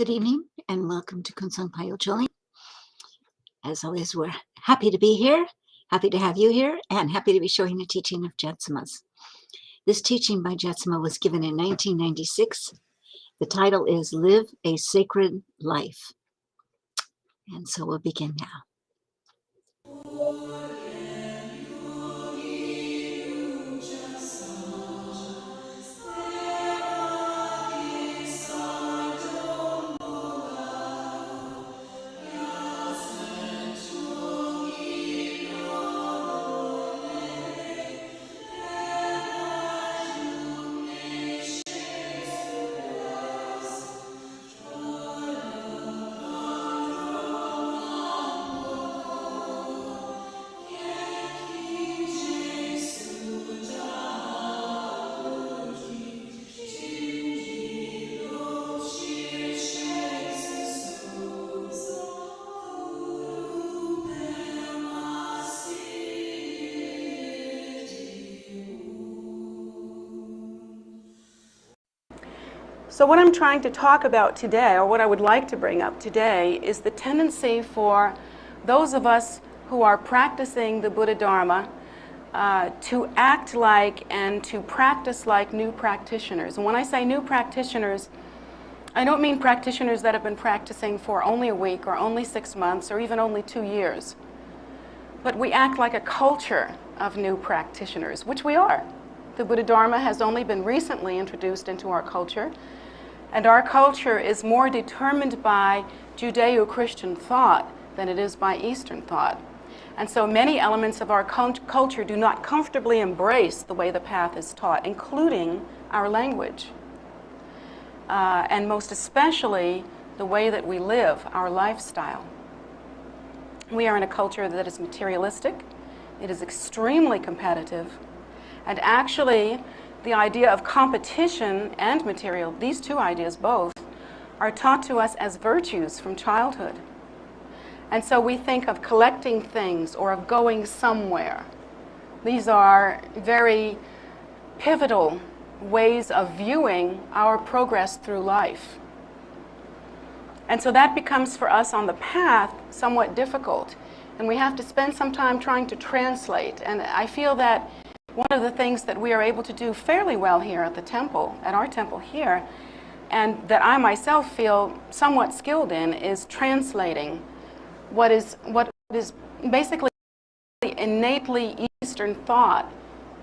Good evening and welcome to Kunsang Payo Choli. As always, we're happy to be here, happy to have you here, and happy to be showing a teaching of Jetsunma's. This teaching by Jetsunma was given in 1996. The title is Live a Sacred Life. And so we'll begin now. So what I'm trying to talk about today, or what I would like to bring up today, is the tendency for those of us who are practicing the Buddha Dharma to act like and to practice like new practitioners. And when I say new practitioners, I don't mean practitioners that have been practicing for only a week or only 6 months or even only 2 years. But we act like a culture of new practitioners, which we are. The Buddha Dharma has only been recently introduced into our culture. And our culture is more determined by Judeo-Christian thought than it is by Eastern thought. And so many elements of our culture do not comfortably embrace the way the path is taught, including our language. And most especially the way that we live, our lifestyle. We are in a culture that is materialistic. It is extremely competitive. And actually, the idea of competition and material, these two ideas both, are taught to us as virtues from childhood. And so we think of collecting things or of going somewhere. These are very pivotal ways of viewing our progress through life. And so that becomes for us on the path somewhat difficult. And we have to spend some time trying to translate. And I feel that one of the things that we are able to do fairly well here at the temple, at our temple here, and that I myself feel somewhat skilled in, is translating what is basically innately Eastern thought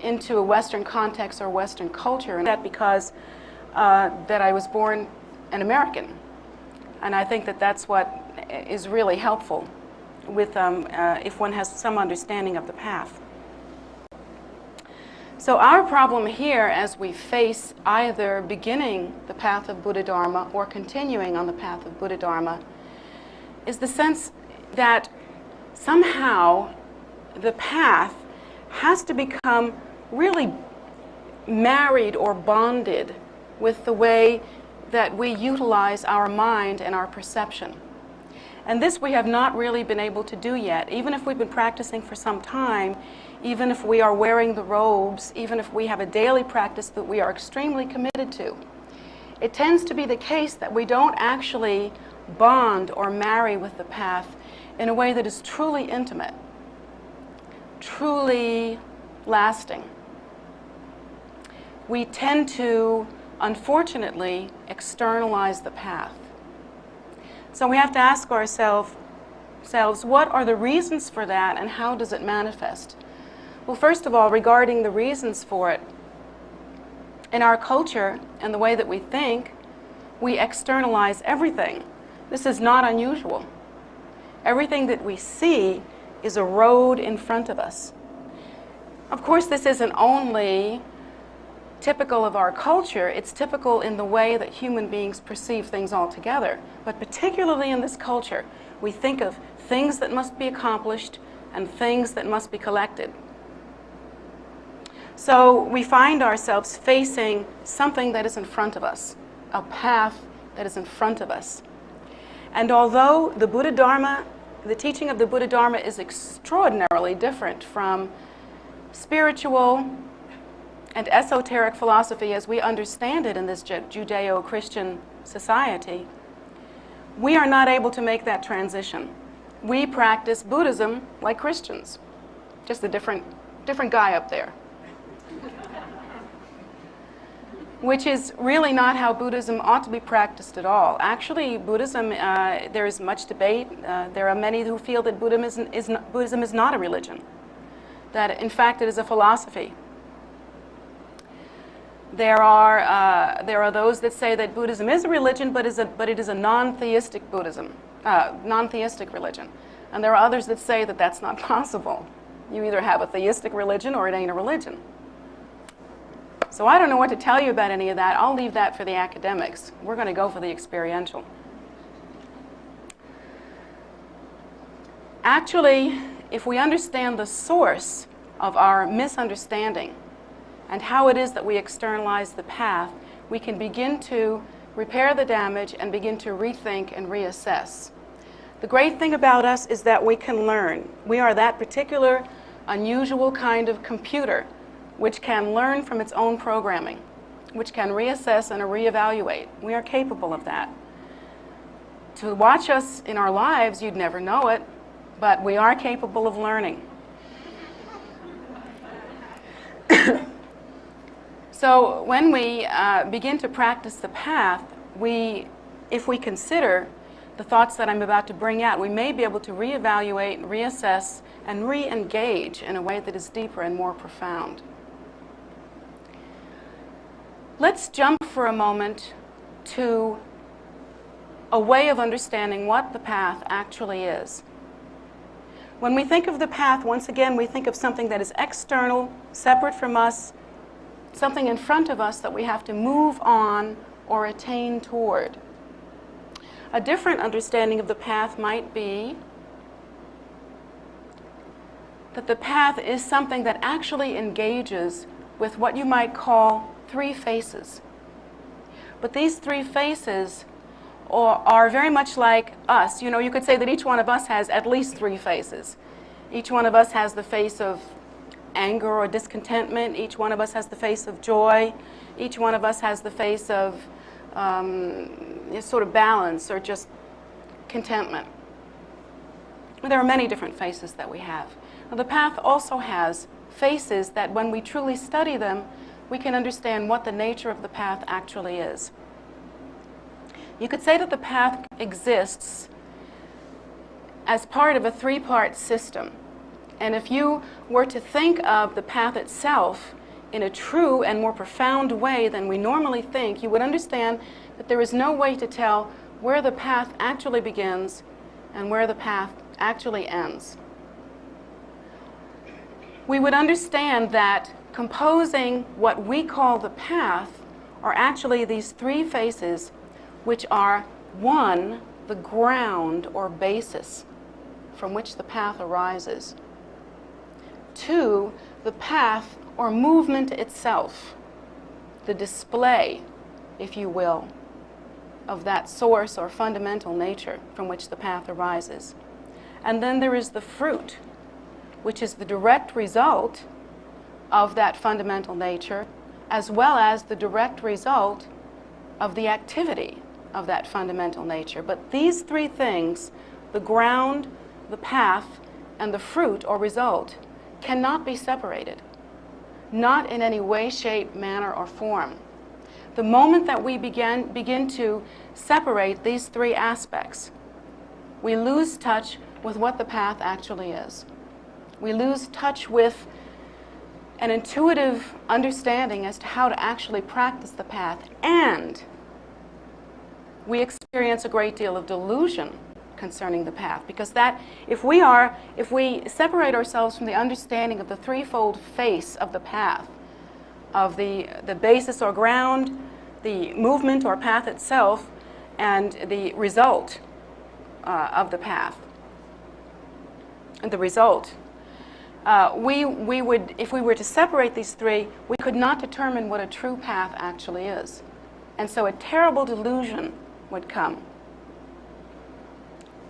into a Western context or Western culture. And that because that I was born an American. And I think that that's what is really helpful with if one has some understanding of the path. So our problem here, as we face either beginning the path of Buddha Dharma or continuing on the path of Buddha Dharma, is the sense that somehow the path has to become really married or bonded with the way that we utilize our mind and our perception. And this we have not really been able to do yet, even if we've been practicing for some time. Even if we are wearing the robes, even if we have a daily practice that we are extremely committed to. It tends to be the case that we don't actually bond or marry with the path in a way that is truly intimate, truly lasting. We tend to, unfortunately, externalize the path. So we have to ask ourselves, what are the reasons for that and how does it manifest? Well, first of all, regarding the reasons for it, in our culture and the way that we think, we externalize everything. This is not unusual. Everything that we see is a road in front of us. Of course, this isn't only typical of our culture, it's typical in the way that human beings perceive things altogether. But particularly in this culture, we think of things that must be accomplished and things that must be collected. So we find ourselves facing something that is in front of us, a path that is in front of us. And although the Buddha Dharma, the teaching of the Buddha Dharma is extraordinarily different from spiritual and esoteric philosophy as we understand it in this Judeo-Christian society, We are not able to make that transition. We practice Buddhism like Christians, just a different guy up there. Which is really not how Buddhism ought to be practiced at all. Actually, Buddhism, there is much debate. There are many who feel that Buddhism is not a religion, that in fact it is a philosophy. There are those that say that Buddhism is a religion, but it is a non-theistic Buddhism, non-theistic religion. And there are others that say that that's not possible. You either have a theistic religion or it ain't a religion. So I don't know what to tell you about any of that. I'll leave that for the academics. We're going to go for the experiential. Actually, if we understand the source of our misunderstanding and how it is that we externalize the path, we can begin to repair the damage and begin to rethink and reassess. The great thing about us is that we can learn. We are that particular unusual kind of computer which can learn from its own programming, which can reassess and reevaluate. We are capable of that. To watch us in our lives, you'd never know it, but we are capable of learning. So when we begin to practice the path, if we consider the thoughts that I'm about to bring out, we may be able to reevaluate, reassess, and re-engage in a way that is deeper and more profound. Let's jump for a moment to a way of understanding what the path actually is. When we think of the path, once again, we think of something that is external, separate from us, something in front of us that we have to move on or attain toward. A different understanding of the path might be that the path is something that actually engages with what you might call three faces. But these three faces are very much like us. You know, you could say that each one of us has at least three faces. Each one of us has the face of anger or discontentment. Each one of us has the face of joy. Each one of us has the face of sort of balance or just contentment. There are many different faces that we have. Now, the path also has faces that when we truly study them, we can understand what the nature of the path actually is. You could say that the path exists as part of a three-part system. And if you were to think of the path itself in a true and more profound way than we normally think, you would understand that there is no way to tell where the path actually begins and where the path actually ends. We would understand that composing what we call the path are actually these three faces, which are, one, the ground or basis from which the path arises. Two, the path or movement itself, the display, if you will, of that source or fundamental nature from which the path arises. And then there is the fruit, which is the direct result of that fundamental nature, as well as the direct result of the activity of that fundamental nature. But these three things, the ground, the path, and the fruit or result, cannot be separated, not in any way, shape, manner, or form. The moment that we begin to separate these three aspects, we lose touch with what the path actually is. We lose touch with an intuitive understanding as to how to actually practice the path, and we experience a great deal of delusion concerning the path, because that if we separate ourselves from the understanding of the threefold face of the path, of the basis or ground, the movement or path itself, and the result of the path, and the result, we would, if we were to separate these three, we could not determine what a true path actually is. And so a terrible delusion would come.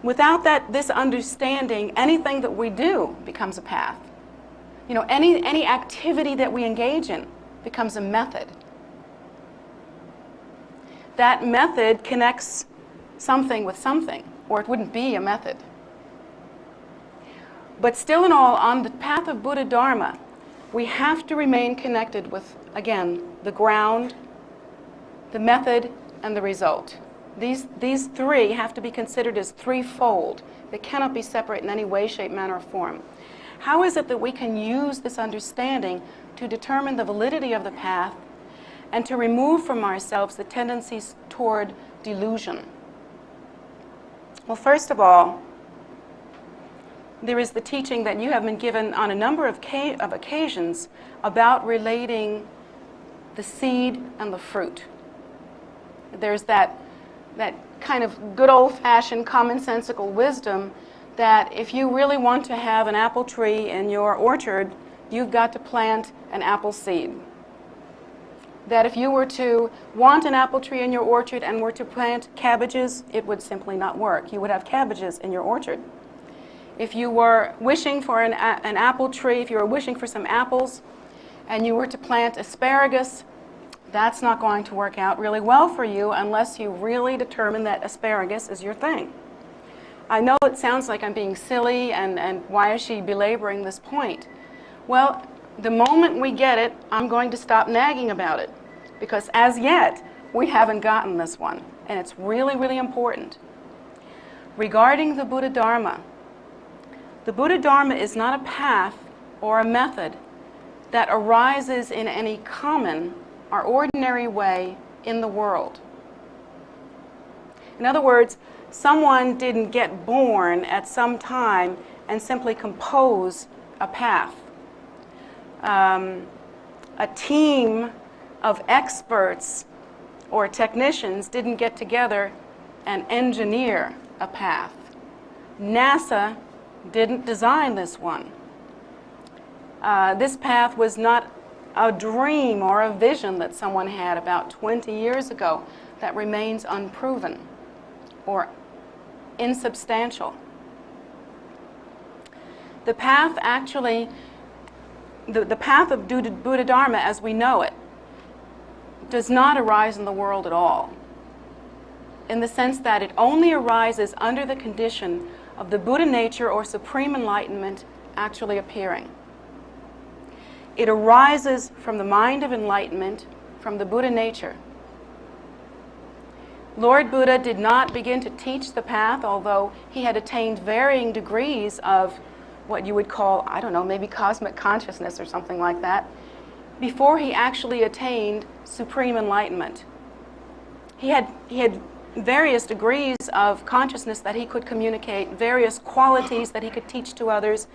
Without this understanding, anything that we do becomes a path. You know, any activity that we engage in becomes a method. That method connects something with something, or it wouldn't be a method. But still in all, on the path of Buddha Dharma, we have to remain connected with, again, the ground, the method, and the result. These three have to be considered as threefold. They cannot be separate in any way, shape, manner, or form. How is it that we can use this understanding to determine the validity of the path and to remove from ourselves the tendencies toward delusion? Well, first of all, there is the teaching that you have been given on a number of occasions about relating the seed and the fruit. There's that kind of good old-fashioned commonsensical wisdom that if you really want to have an apple tree in your orchard, you've got to plant an apple seed. That if you were to want an apple tree in your orchard and were to plant cabbages, it would simply not work. You would have cabbages in your orchard. If you were wishing for an apple tree, if you were wishing for some apples, and you were to plant asparagus, that's not going to work out really well for you unless you really determine that asparagus is your thing. I know it sounds like I'm being silly, and why is she belaboring this point? Well, the moment we get it, I'm going to stop nagging about it, because as yet, we haven't gotten this one, and it's really, really important. Regarding the Buddha Dharma is not a path or a method that arises in any common or ordinary way in the world. In other words, someone didn't get born at some time and simply compose a path. A team of experts or technicians didn't get together and engineer a path. NASA didn't design this one. This path was not a dream or a vision that someone had about 20 years ago that remains unproven or insubstantial. The path actually, the path of Buddha Dharma as we know it does not arise in the world at all, in the sense that it only arises under the condition of the Buddha nature or supreme enlightenment actually appearing. It arises from the mind of enlightenment, from the Buddha nature. Lord Buddha did not begin to teach the path, although he had attained varying degrees of what you would call, I don't know, maybe cosmic consciousness or something like that, before he actually attained supreme enlightenment. He had various degrees of consciousness that he could communicate, various qualities that he could teach to others,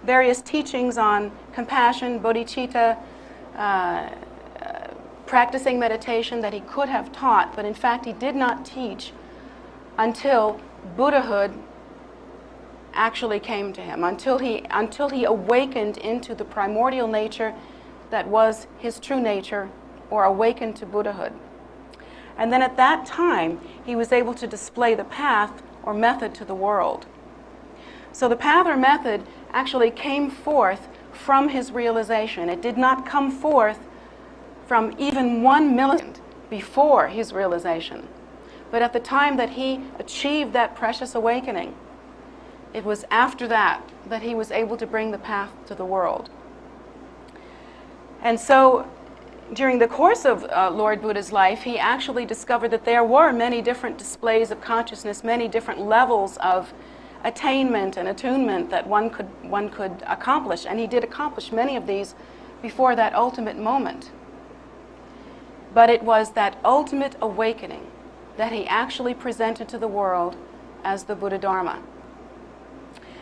various teachings on compassion, bodhicitta, practicing meditation that he could have taught, but in fact he did not teach until Buddhahood actually came to him, until he awakened into the primordial nature that was his true nature, or awakened to Buddhahood. And then at that time, he was able to display the path or method to the world. So the path or method actually came forth from his realization. It did not come forth from even 1 millisecond before his realization. But at the time that he achieved that precious awakening, it was after that that he was able to bring the path to the world. And so during the course of Lord Buddha's life, he actually discovered that there were many different displays of consciousness, many different levels of attainment and attunement that one could accomplish, and he did accomplish many of these before that ultimate moment. But it was that ultimate awakening that he actually presented to the world as the Buddha Dharma.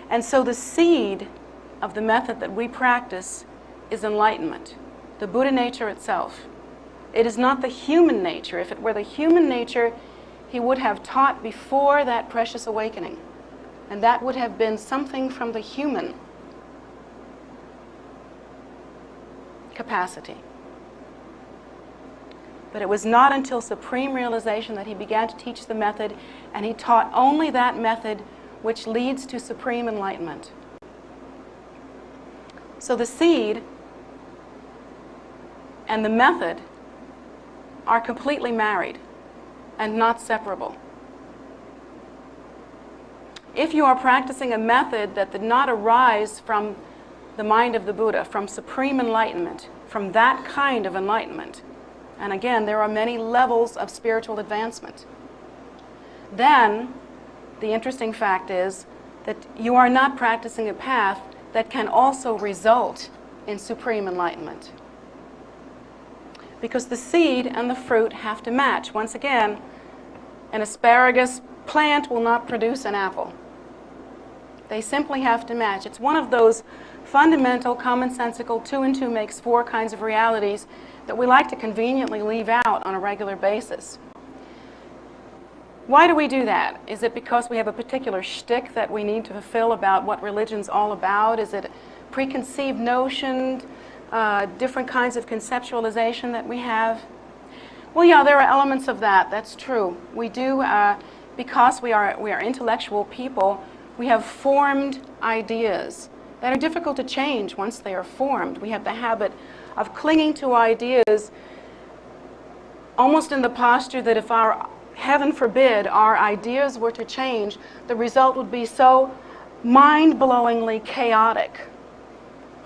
And so the seed of the method that we practice is enlightenment, the Buddha nature itself. It is not the human nature. If it were the human nature, he would have taught before that precious awakening. And that would have been something from the human capacity. But it was not until supreme realization that he began to teach the method, and he taught only that method which leads to supreme enlightenment. So the seed and the method are completely married and not separable. if you are practicing a method that did not arise from the mind of the Buddha, from supreme enlightenment, from that kind of enlightenment, and again, there are many levels of spiritual advancement, then the interesting fact is that you are not practicing a path that can also result in supreme enlightenment. Because the seed and the fruit have to match. Once again, an asparagus plant will not produce an apple. They simply have to match. It's one of those fundamental, commonsensical 2 and 2 makes 4 kinds of realities that we like to conveniently leave out on a regular basis. Why do we do that? Is it because we have a particular shtick that we need to fulfill about what religion's all about? Is it a preconceived notion, different kinds of conceptualization that we have? Well, yeah, there are elements of that. That's true. We do, because we are intellectual people, we have formed ideas that are difficult to change once they are formed. We have the habit of clinging to ideas almost in the posture that if our, heaven forbid, our ideas were to change, the result would be so mind-blowingly chaotic.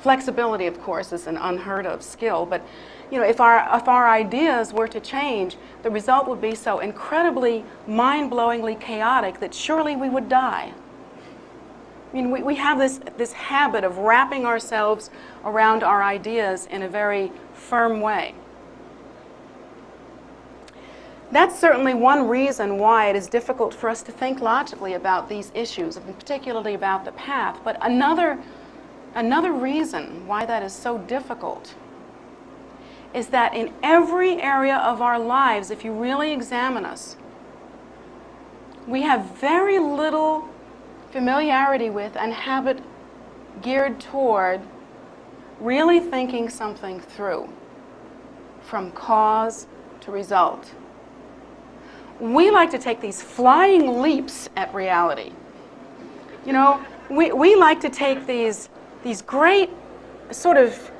Flexibility, of course, is an unheard of skill, but you know, if our ideas were to change, the result would be so incredibly mind-blowingly chaotic that surely we would die. I mean, we have this habit of wrapping ourselves around our ideas in a very firm way. That's certainly one reason why it is difficult for us to think logically about these issues, and particularly about the path. But another reason why that is so difficult is that in every area of our lives, if you really examine us, we have very little familiarity with and habit geared toward really thinking something through from cause to result. We like to take these flying leaps at reality. You know, we like to take these great sort of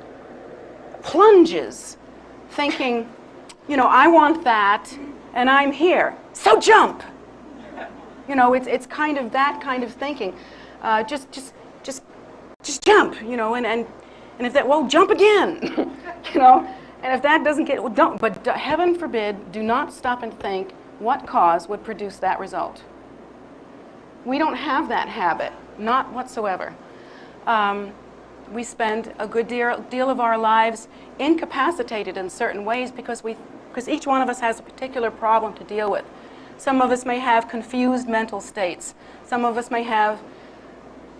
plunges, thinking, you know, I want that and I'm here, so jump. You know, it's kind of that kind of thinking. Just jump, you know, and if that, well, jump again, you know, and if that doesn't get, well, don't, but heaven forbid, do not stop and think what cause would produce that result. We don't have that habit, not whatsoever. We spend a good deal of our lives incapacitated in certain ways because each one of us has a particular problem to deal with. Some of us may have confused mental states. Some of us may have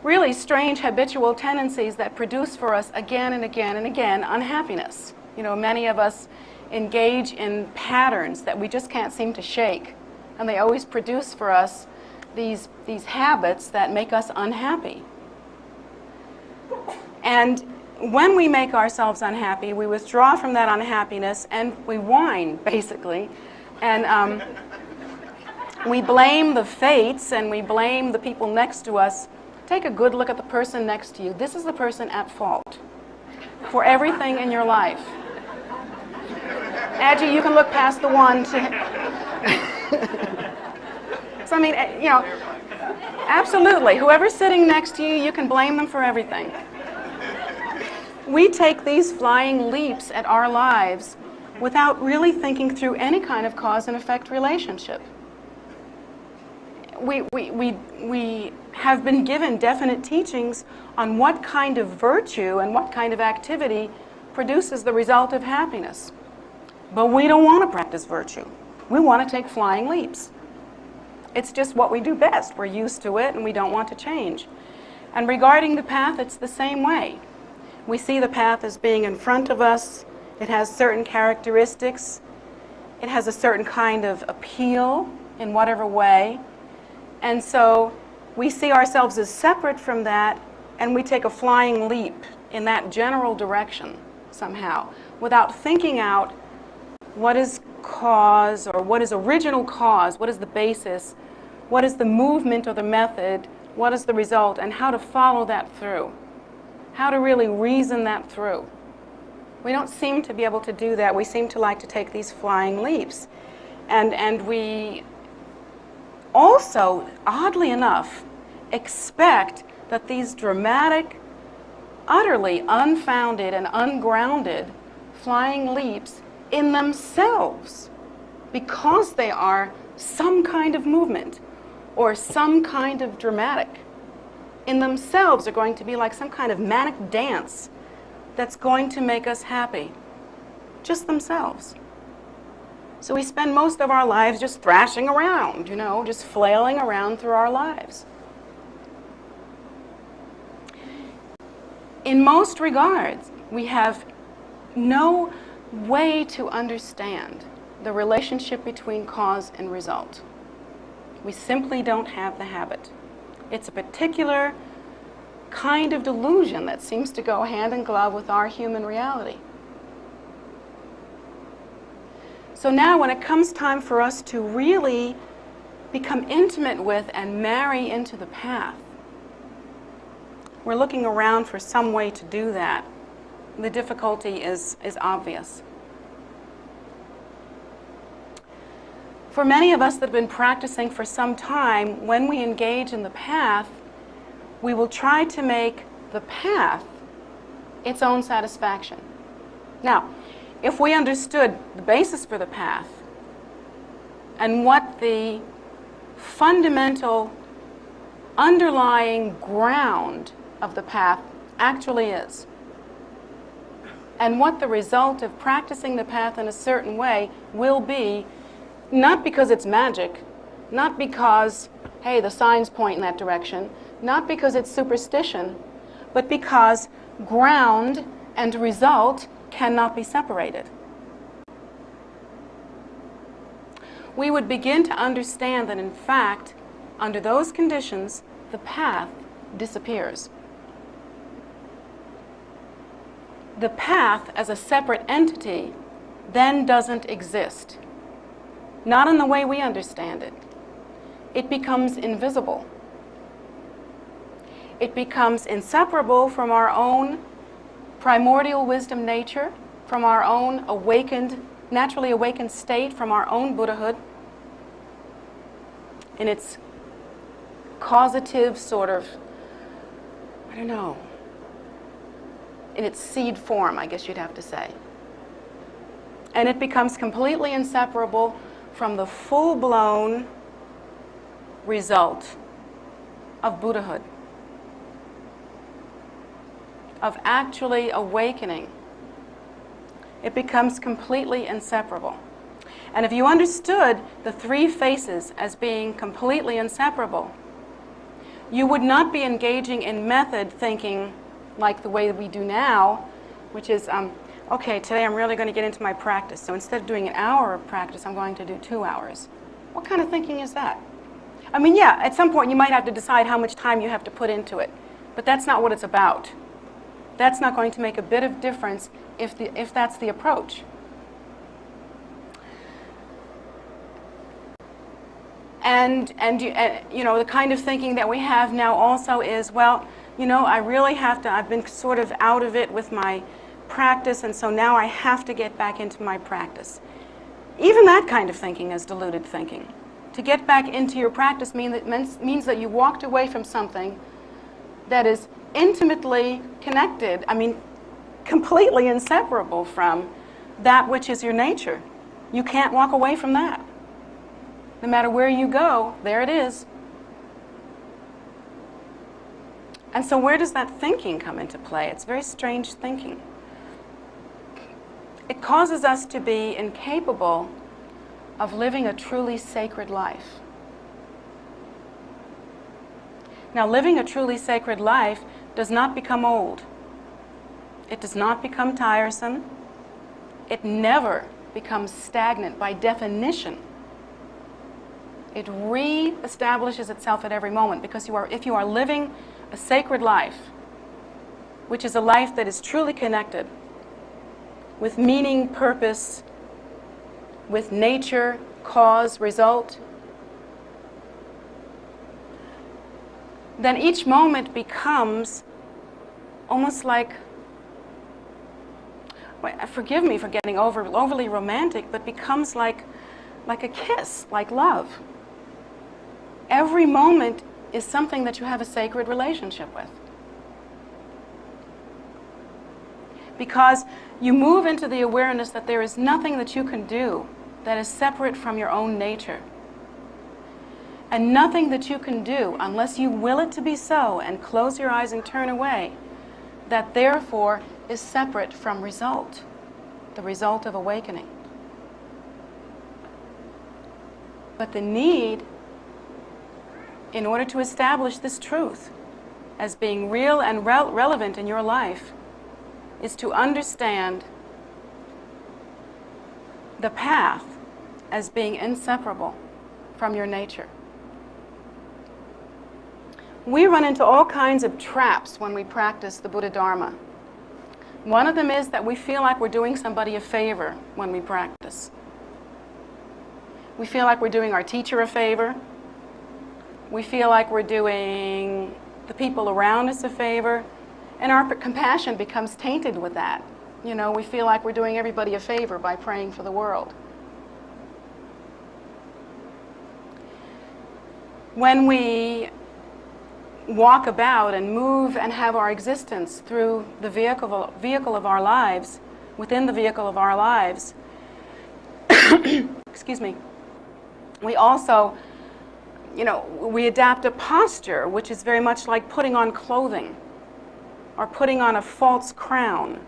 really strange habitual tendencies that produce for us again and again and again unhappiness. You know, many of us engage in patterns that we just can't seem to shake, and they always produce for us these habits that make us unhappy. And when we make ourselves unhappy, we withdraw from that unhappiness and we whine, basically, and we blame the fates and we blame the people next to us. Take a good look at the person next to you. This is the person at fault for everything in your life. Adji, you can look past the one to... So, I mean, you know, absolutely. Whoever's sitting next to you, you can blame them for everything. We take these flying leaps at our lives without really thinking through any kind of cause and effect relationship. We have been given definite teachings on what kind of virtue and what kind of activity produces the result of happiness. But we don't want to practice virtue. We want to take flying leaps. It's just what we do best. We're used to it and we don't want to change. And regarding the path, it's the same way. We see the path as being in front of us. It has certain characteristics. It has a certain kind of appeal in whatever way. And so we see ourselves as separate from that, and we take a flying leap in that general direction somehow, without thinking out what is cause, or what is original cause, what is the basis, what is the movement or the method, what is the result, and how to follow that through, how to really reason that through. We don't seem to be able to do that. We seem to like to take these flying leaps. And we also, oddly enough, expect that these dramatic, utterly unfounded and ungrounded flying leaps in themselves, because they are some kind of movement or some kind of dramatic, in themselves are going to be like some kind of manic dance that's going to make us happy. Just themselves. So we spend most of our lives just thrashing around, just flailing around through our lives. In most regards, we have no way to understand the relationship between cause and result. We simply don't have the habit. It's a particular kind of delusion that seems to go hand in glove with our human reality. So now when it comes time for us to really become intimate with and marry into the path, we're looking around for some way to do that. The difficulty is obvious. For many of us that have been practicing for some time, when we engage in the path, we will try to make the path its own satisfaction. Now, if we understood the basis for the path and what the fundamental underlying ground of the path actually is, and what the result of practicing the path in a certain way will be, not because it's magic, not because, hey, the signs point in that direction, not because it's superstition, but because ground and result cannot be separated. We would begin to understand that, in fact, under those conditions, the path disappears. The path as a separate entity then doesn't exist. Not in the way we understand it. It becomes invisible. It becomes inseparable from our own primordial wisdom nature, from our own naturally awakened state, from our own Buddhahood, in its causative sort of, in its seed form, I guess you'd have to say. And it becomes completely inseparable from the full-blown result of Buddhahood, of actually awakening. It becomes completely inseparable. And if you understood the three faces as being completely inseparable, you would not be engaging in method thinking like the way we do now, which is, okay, today I'm really going to get into my practice. So instead of doing an hour of practice, I'm going to do 2 hours. What kind of thinking is that? I mean, yeah, at some point you might have to decide how much time you have to put into it. But that's not what it's about. That's not going to make a bit of difference if that's the approach. And the kind of thinking that we have now also is, well, I really have to, I've been sort of out of it with my practice, and so now I have to get back into my practice. Even that kind of thinking is deluded thinking. To get back into your practice means that you walked away from something that is intimately connected, completely inseparable from that which is your nature. You can't walk away from that. No matter where you go, there it is. And so where does that thinking come into play? It's very strange thinking. It causes us to be incapable of living a truly sacred life. Now, living a truly sacred life does not become old. It does not become tiresome. It never becomes stagnant by definition. It re-establishes itself at every moment, because if you are living a sacred life, which is a life that is truly connected with meaning, purpose, with nature, cause, result, then each moment becomes almost like, forgive me for getting overly romantic, but becomes like a kiss, like love. Every moment is something that you have a sacred relationship with. Because you move into the awareness that there is nothing that you can do that is separate from your own nature. And nothing that you can do, unless you will it to be so and close your eyes and turn away, that therefore is separate from result, the result of awakening. But the need, in order to establish this truth as being real and relevant in your life, is to understand the path as being inseparable from your nature. We run into all kinds of traps when we practice the Buddha Dharma. One of them is that we feel like we're doing somebody a favor when we practice. We feel like we're doing our teacher a favor. We feel like we're doing the people around us a favor. And our compassion becomes tainted with that. You know, we feel like we're doing everybody a favor by praying for the world. When we walk about and move and have our existence through the vehicle of our lives, within the vehicle of our lives, excuse me, we also, you know, we adapt a posture which is very much like putting on clothing or putting on a false crown.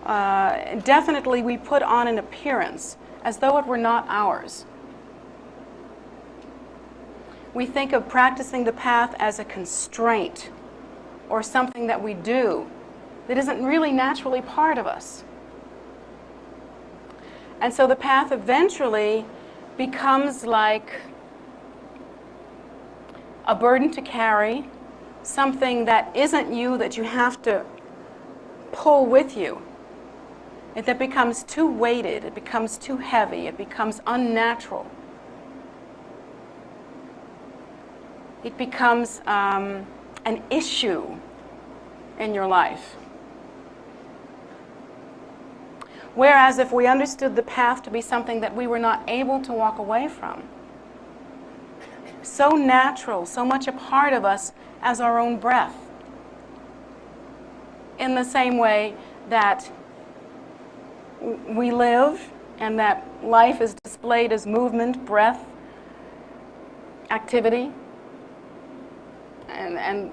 Definitely we put on an appearance as though it were not ours. We think of practicing the path as a constraint or something that we do that isn't really naturally part of us. And so the path eventually becomes like a burden to carry, something that isn't you that you have to pull with you. That becomes too weighted, it becomes too heavy, it becomes unnatural. It becomes an issue in your life. Whereas if we understood the path to be something that we were not able to walk away from, so natural, so much a part of us as our own breath, in the same way that we live and that life is displayed as movement, breath, activity, and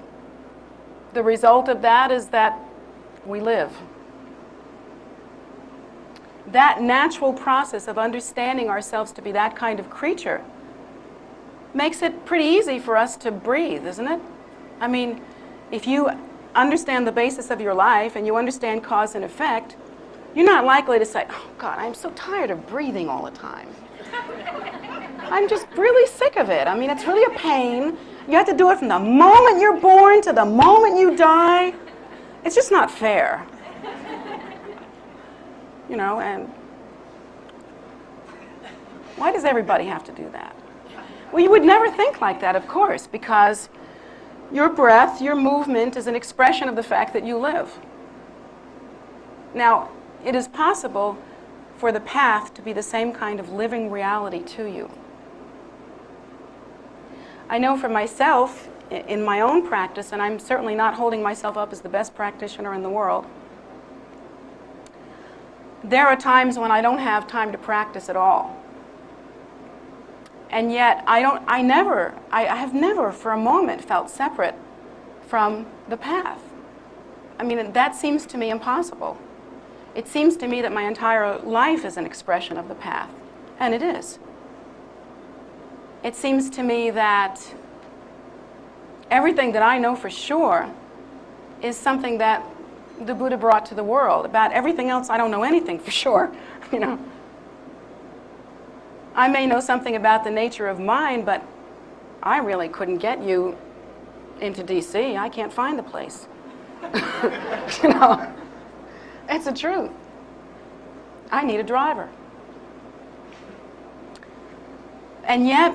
the result of that is that we live. That natural process of understanding ourselves to be that kind of creature makes it pretty easy for us to breathe, isn't it? I mean, if you understand the basis of your life and you understand cause and effect, you're not likely to say, oh God, I'm so tired of breathing all the time. I'm just really sick of it. I mean, it's really a pain. You have to do it from the moment you're born to the moment you die. It's just not fair. You know, and why does everybody have to do that? Well, you would never think like that, of course, because your breath, your movement is an expression of the fact that you live. Now, it is possible for the path to be the same kind of living reality to you. I know for myself, in my own practice, and I'm certainly not holding myself up as the best practitioner in the world, there are times when I don't have time to practice at all. And yet I have never for a moment felt separate from the path. I mean, that seems to me impossible. It seems to me that my entire life is an expression of the path, and it is. It seems to me that everything that I know for sure is something that the Buddha brought to the world. About everything else, I don't know anything for sure, you know. I may know something about the nature of mind, but I really couldn't get you into D.C. I can't find the place. You know, it's the truth. I need a driver. And yet,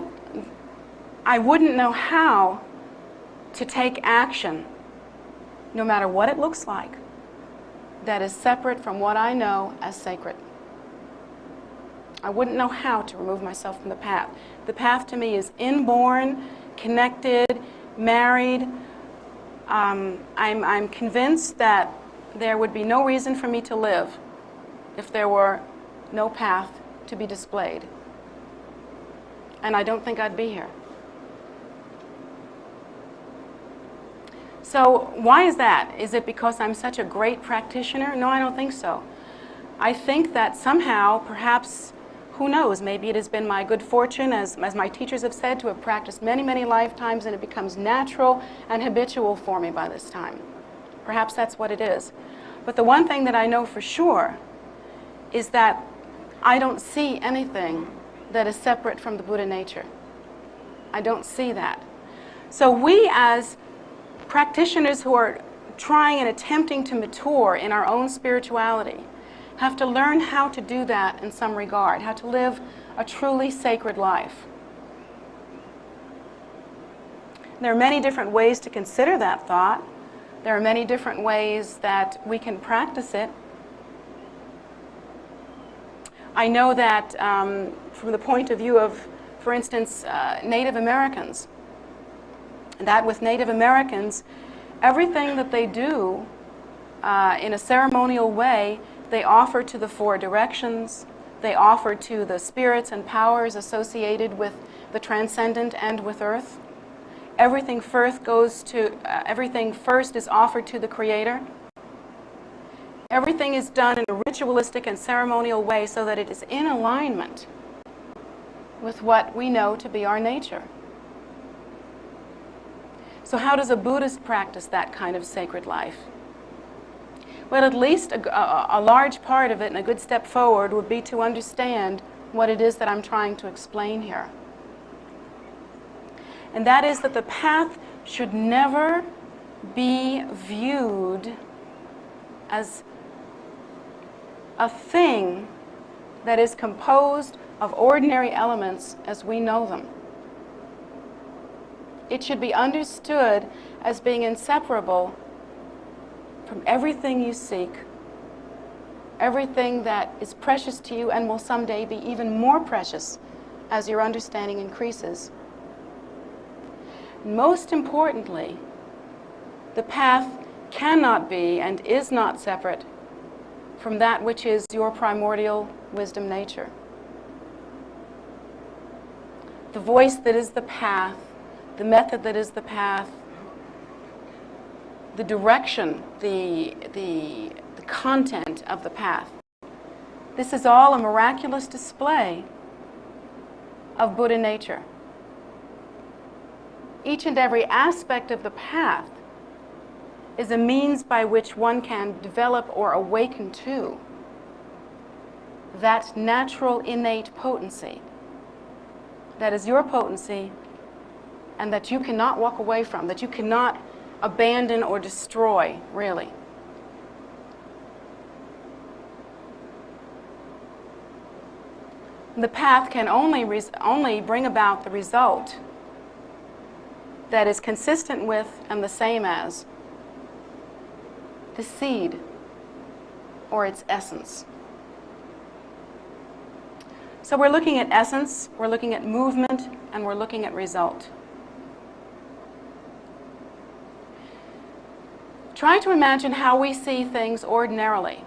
I wouldn't know how to take action, no matter what it looks like, that is separate from what I know as sacred. I wouldn't know how to remove myself from the path. The path to me is inborn, connected, married. I'm convinced that there would be no reason for me to live if there were no path to be displayed. And I don't think I'd be here. So why is that? Is it because I'm such a great practitioner? No, I don't think so. I think that somehow, perhaps, who knows, maybe it has been my good fortune, as my teachers have said, to have practiced many, many lifetimes, and it becomes natural and habitual for me by this time. Perhaps that's what it is. But the one thing that I know for sure is that I don't see anything that is separate from the Buddha nature. I don't see that. So we, as practitioners who are trying and attempting to mature in our own spirituality, have to learn how to do that in some regard, how to live a truly sacred life. There are many different ways to consider that thought. There are many different ways that we can practice it. I know that from the point of view of, for instance, Native Americans, that with Native Americans, everything that they do in a ceremonial way, they offer to the four directions, they offer to the spirits and powers associated with the transcendent and with earth. Everything first is offered to the Creator. Everything is done in a ritualistic and ceremonial way so that it is in alignment with what we know to be our nature. So how does a Buddhist practice that kind of sacred life? Well, at least a large part of it, and a good step forward, would be to understand what it is that I'm trying to explain here. And that is that the path should never be viewed as a thing that is composed of ordinary elements as we know them. It should be understood as being inseparable from everything you seek, everything that is precious to you and will someday be even more precious as your understanding increases. Most importantly, the path cannot be and is not separate from that which is your primordial wisdom nature. The voice that is the path, the method that is the path, the direction, the content of the path. This is all a miraculous display of Buddha nature. Each and every aspect of the path is a means by which one can develop or awaken to that natural innate potency that is your potency and that you cannot walk away from, that you cannot abandon or destroy, really. The path can only bring about the result that is consistent with and the same as the seed or its essence. So we're looking at essence, we're looking at movement, and we're looking at result. Try to imagine how we see things ordinarily.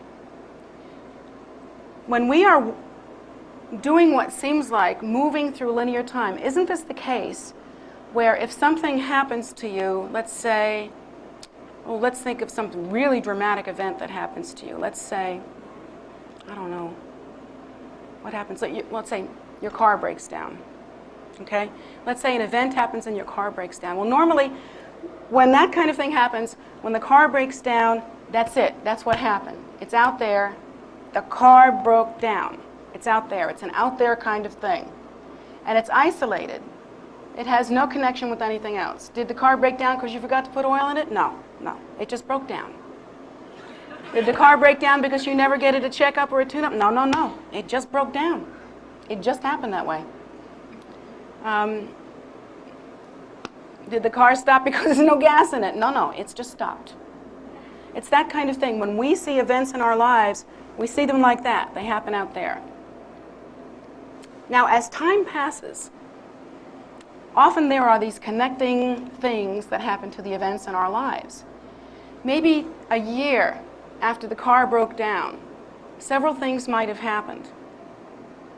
When we are doing what seems like moving through linear time, isn't this the case where if something happens to you, let's say, well, let's think of some really dramatic event that happens to you. Let's say, I don't know, what happens? Let's say your car breaks down, okay? Let's say an event happens and your car breaks down. Well, normally, when that kind of thing happens, when the car breaks down, that's it. That's what happened. It's out there. The car broke down. It's out there. It's an out there kind of thing. And it's isolated. It has no connection with anything else. Did the car break down because you forgot to put oil in it? No, no. It just broke down. Did the car break down because you never get it a checkup or a tune-up? No, no, no. It just broke down. It just happened that way. Did the car stop because there's no gas in it? No, no. It's just stopped. It's that kind of thing. When we see events in our lives, we see them like that. They happen out there. Now, as time passes, often there are these connecting things that happen to the events in our lives. Maybe a year after the car broke down, several things might have happened.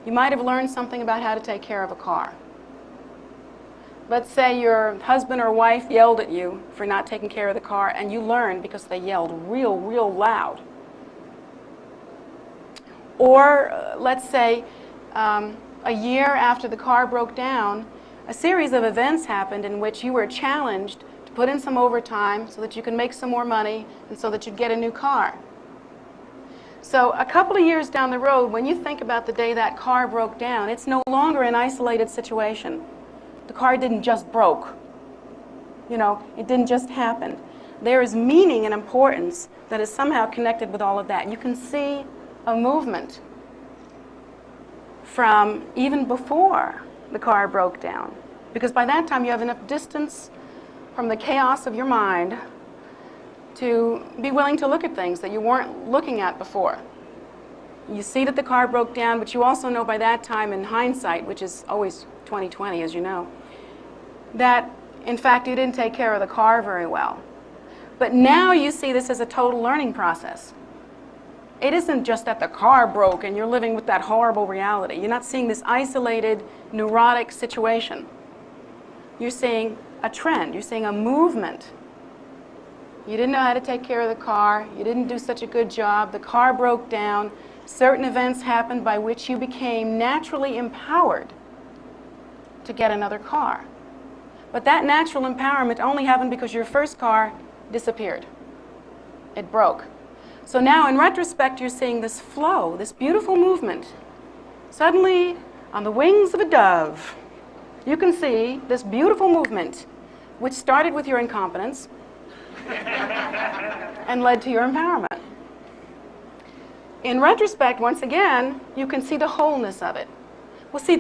You might have learned something about how to take care of a car. Let's say your husband or wife yelled at you for not taking care of the car, and you learned because they yelled real, real loud. Or let's say a year after the car broke down, a series of events happened in which you were challenged to put in some overtime so that you can make some more money and so that you'd get a new car. So a couple of years down the road, when you think about the day that car broke down, it's no longer an isolated situation. The car didn't just broke. You know, it didn't just happen. There is meaning and importance that is somehow connected with all of that. You can see a movement from even before the car broke down, because by that time you have enough distance from the chaos of your mind to be willing to look at things that you weren't looking at before. You see that the car broke down, but you also know by that time in hindsight, which is always 20/20 as you know, that in fact you didn't take care of the car very well. But now you see this as a total learning process. It isn't just that the car broke and you're living with that horrible reality. You're not seeing this isolated, neurotic situation. You're seeing a trend. You're seeing a movement. You didn't know how to take care of the car. You didn't do such a good job. The car broke down. Certain events happened by which you became naturally empowered to get another car. But that natural empowerment only happened because your first car disappeared. It broke. So now, in retrospect, you're seeing this flow, this beautiful movement. Suddenly, on the wings of a dove, you can see this beautiful movement, which started with your incompetence and led to your empowerment. In retrospect, once again, you can see the wholeness of it. Well, see,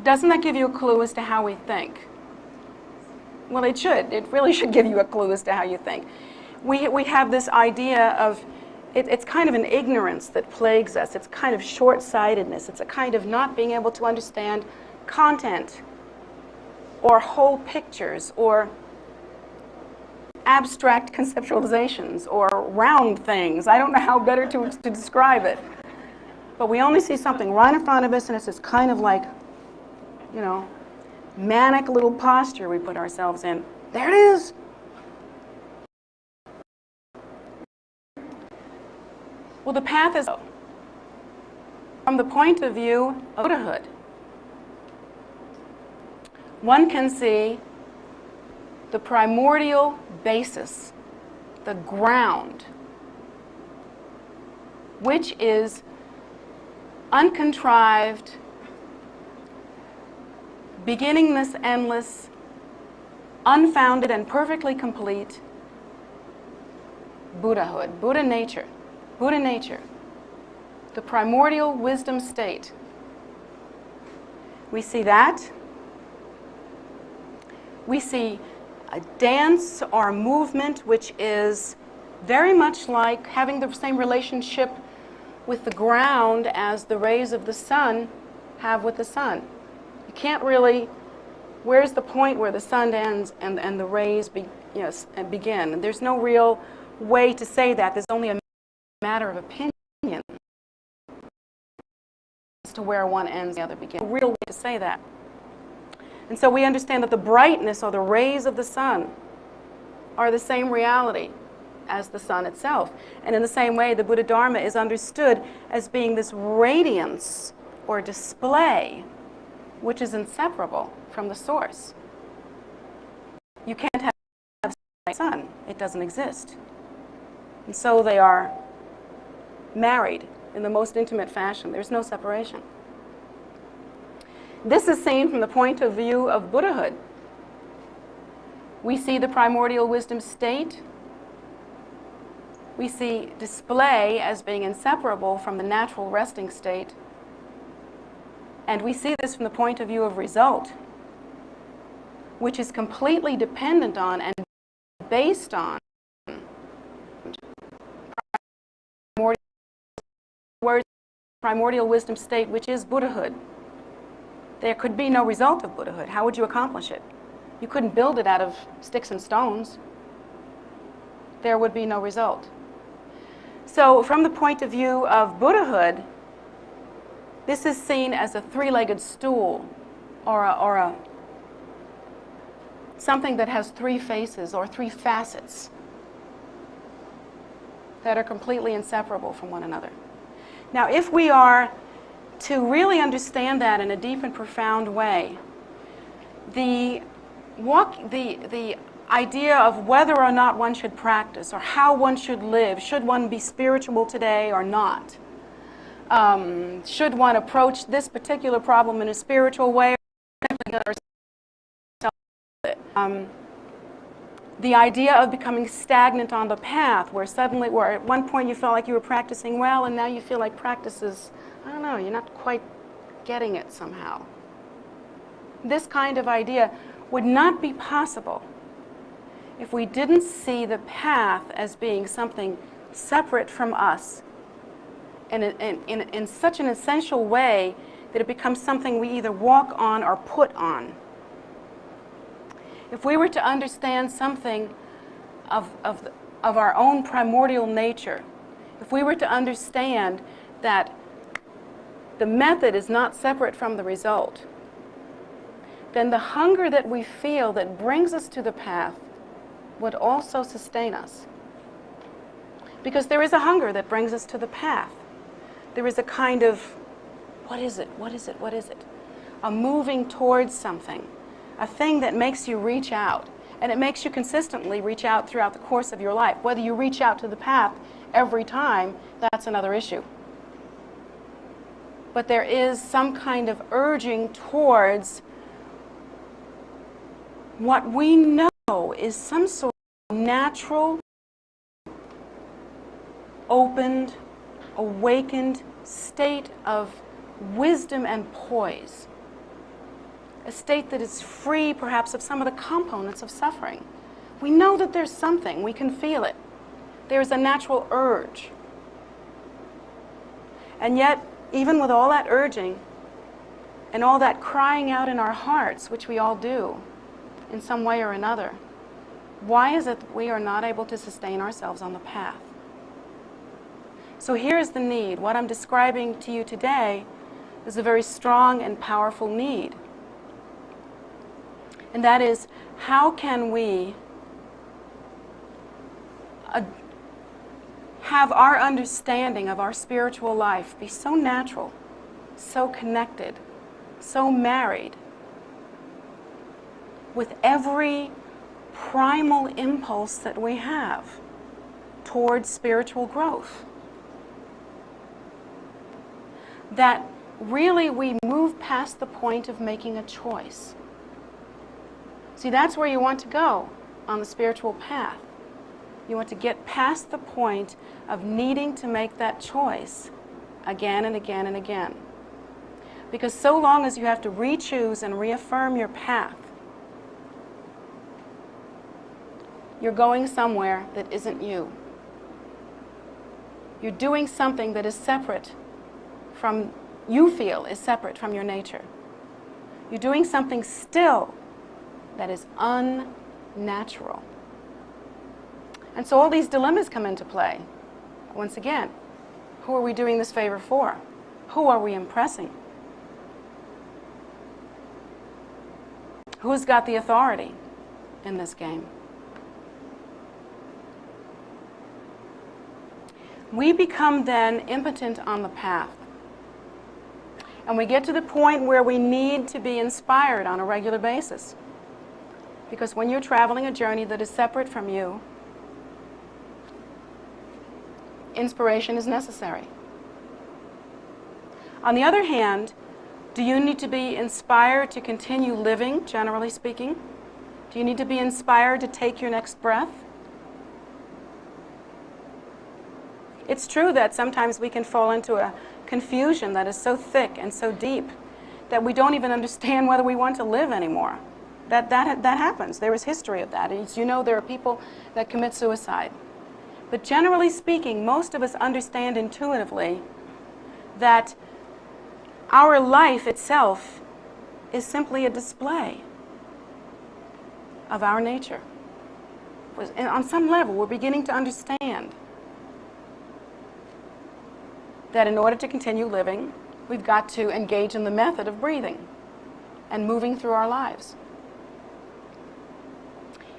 doesn't that give you a clue as to how we think? Well, it should. It really should give you a clue as to how you think. We have this idea of it's kind of an ignorance that plagues us. It's kind of short-sightedness. It's a kind of not being able to understand content or whole pictures or abstract conceptualizations or round things. I don't know how better to describe it. But we only see something right in front of us, and it's this kind of like, you know, manic little posture we put ourselves in. There it is. Well, the path is from the point of view of Buddhahood. One can see the primordial basis, the ground, which is uncontrived, beginningless, endless, unfounded, and perfectly complete Buddhahood, Buddha nature. Buddha nature, the primordial wisdom state. We see that. We see a dance or a movement which is very much like having the same relationship with the ground as the rays of the sun have with the sun. You can't really, where's the point where the sun ends and the rays begin? And there's no real way to say that. There's only a matter of opinion as to where one ends and the other begins. A real way to say that. And so we understand that the brightness or the rays of the sun are the same reality as the sun itself. And in the same way, the Buddha Dharma is understood as being this radiance or display which is inseparable from the source. You can't have the sun. It doesn't exist. And so they are married in the most intimate fashion. There's no separation. This is seen from the point of view of Buddhahood. We see the primordial wisdom state. We see display as being inseparable from the natural resting state. And we see this from the point of view of result, which is completely dependent on and based on primordial wisdom state, which is Buddhahood. There could be no result of Buddhahood. How would you accomplish it? You couldn't build it out of sticks and stones. There would be no result. So from the point of view of Buddhahood, this is seen as a three-legged stool, or something that has three faces or three facets that are completely inseparable from one another. Now, if we are to really understand that in a deep and profound way, the idea of whether or not one should practice or how one should live, should one be spiritual today or not, should one approach this particular problem in a spiritual way, the idea of becoming stagnant on the path, where at one point you felt like you were practicing well, and now you feel like practice is, I don't know, you're not quite getting it somehow. This kind of idea would not be possible if we didn't see the path as being something separate from us, and in such an essential way that it becomes something we either walk on or put on. If we were to understand something of our own primordial nature, if we were to understand that the method is not separate from the result, then the hunger that we feel that brings us to the path would also sustain us. Because there is a hunger that brings us to the path. There is a kind of, what is it? What is it? What is it? A moving towards something, a thing that makes you reach out. And it makes you consistently reach out throughout the course of your life. Whether you reach out to the path every time, that's another issue. But there is some kind of urging towards what we know is some sort of natural, opened, awakened state of wisdom and poise. A state that is free, perhaps, of some of the components of suffering. We know that there's something. We can feel it. There's a natural urge. And yet, even with all that urging and all that crying out in our hearts, which we all do in some way or another, why is it that we are not able to sustain ourselves on the path? So here's the need. What I'm describing to you today is a very strong and powerful need. And that is, how can we have our understanding of our spiritual life be so natural, so connected, so married with every primal impulse that we have towards spiritual growth, that really we move past the point of making a choice. See, that's where you want to go on the spiritual path. You want to get past the point of needing to make that choice again and again and again. Because so long as you have to re-choose and reaffirm your path, you're going somewhere that isn't you. You're doing something that is separate from, you feel is separate from your nature. You're doing something still that is unnatural. And so all these dilemmas come into play. Once again, who are we doing this favor for? Who are we impressing? Who's got the authority in this game? We become then impotent on the path. And we get to the point where we need to be inspired on a regular basis. Because when you're traveling a journey that is separate from you, inspiration is necessary. On the other hand, do you need to be inspired to continue living, generally speaking? Do you need to be inspired to take your next breath? It's true that sometimes we can fall into a confusion that is so thick and so deep that we don't even understand whether we want to live anymore. That happens. There is history of that. As you know, there are people that commit suicide. But generally speaking, most of us understand intuitively that our life itself is simply a display. of our nature. And on some level, we're beginning to understand that in order to continue living, we've got to engage in the method of breathing and moving through our lives.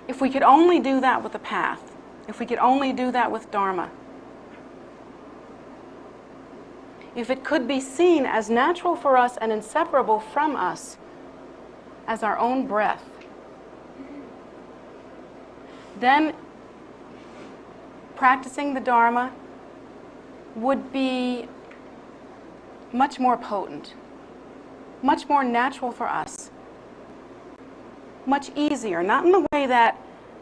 If we could only do that with the path, if we could only do that with Dharma, if it could be seen as natural for us and inseparable from us as our own breath, then practicing the Dharma would be much more potent, much more natural for us, much easier, not in the way that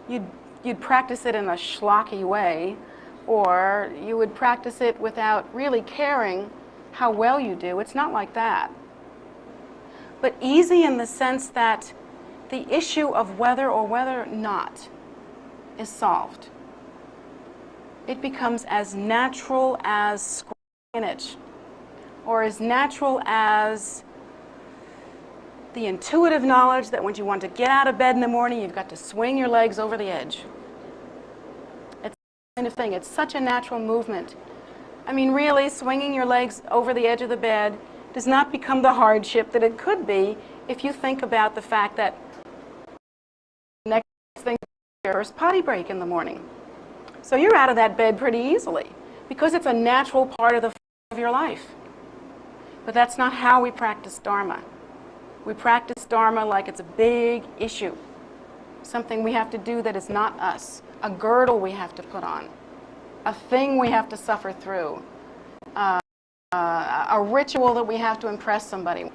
you'd practice it in a schlocky way, or you would practice it without really caring how well you do. It's not like that. But easy in the sense that the issue of whether or whether not is solved. It becomes as natural as spinach, or as natural as the intuitive knowledge that when you want to get out of bed in the morning, you've got to swing your legs over the edge. It's the kind of thing. It's such a natural movement. I mean, really, swinging your legs over the edge of the bed does not become the hardship that it could be if you think about the fact that the next thing is your first potty break in the morning. So you're out of that bed pretty easily because it's a natural part of your life. But that's not how we practice Dharma. We practice Dharma like it's a big issue, something we have to do that is not us, a girdle we have to put on, a thing we have to suffer through, a ritual that we have to impress somebody,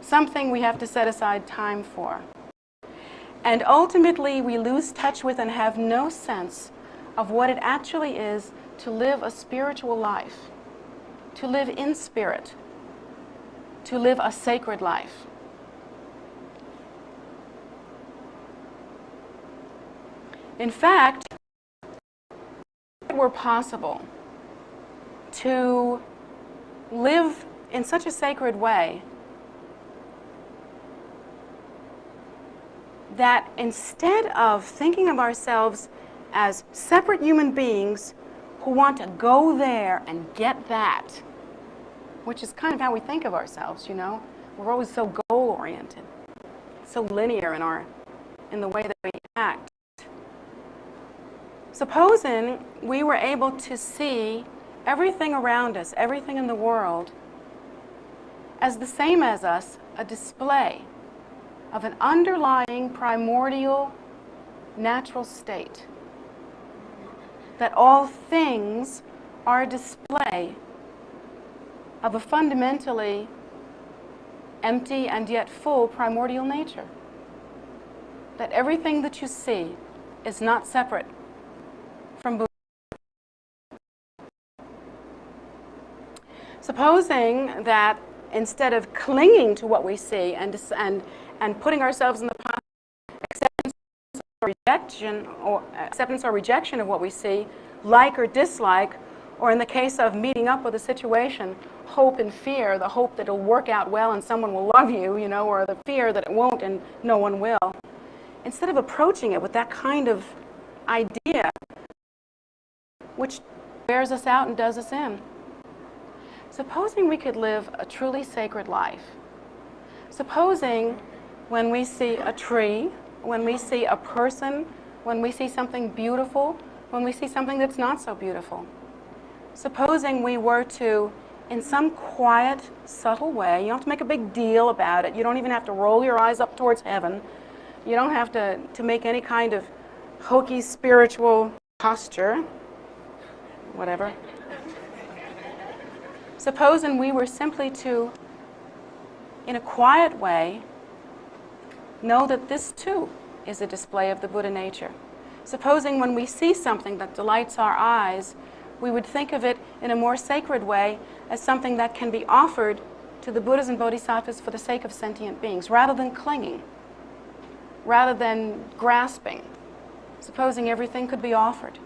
something we have to set aside time for. And ultimately, we lose touch with and have no sense of what it actually is to live a spiritual life, to live in spirit, to live a sacred life. In fact, if it were possible to live in such a sacred way that instead of thinking of ourselves as separate human beings who want to go there and get that, which is kind of how we think of ourselves, you know. We're always so goal-oriented, so linear in the way that we act. Supposing we were able to see everything around us, everything in the world, as the same as us, a display of an underlying primordial natural state. That all things are a display of a fundamentally empty and yet full primordial nature. That everything that you see is not separate from Buddha. Supposing that instead of clinging to what we see and putting ourselves in the posture of acceptance or rejection of what we see, like or dislike, or in the case of meeting up with a situation, hope and fear, the hope that it'll work out well and someone will love you, you know, or the fear that it won't and no one will. Instead of approaching it with that kind of idea, which wears us out and does us in, supposing we could live a truly sacred life. Supposing when we see a tree, when we see a person, when we see something beautiful, when we see something that's not so beautiful. Supposing we were to, in some quiet, subtle way, you don't have to make a big deal about it, you don't even have to roll your eyes up towards heaven, you don't have to make any kind of hokey spiritual posture, whatever. Supposing we were simply to, in a quiet way, know that this too is a display of the Buddha nature. Supposing when we see something that delights our eyes, we would think of it in a more sacred way as something that can be offered to the Buddhas and Bodhisattvas for the sake of sentient beings, rather than clinging, rather than grasping. Supposing everything could be offered.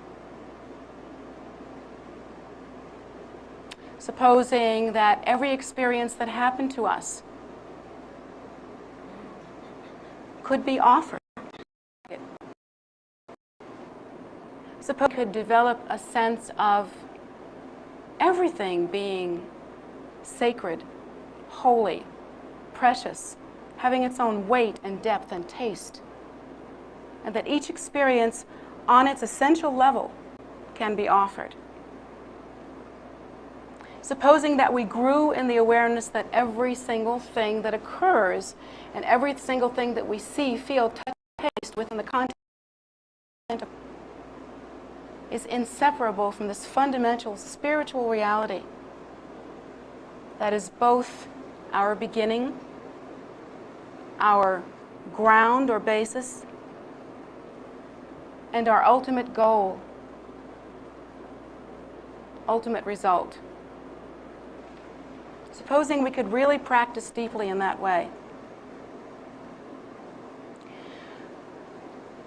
Supposing that every experience that happened to us could be offered Suppose we could develop a sense of everything being sacred, holy, precious, having its own weight and depth and taste, and that each experience on its essential level can be offered. Supposing that we grew in the awareness that every single thing that occurs and every single thing that we see, feel, touch, taste within the content is inseparable from this fundamental spiritual reality that is both our beginning, our ground or basis, and our ultimate goal, ultimate result. Supposing we could really practice deeply in that way.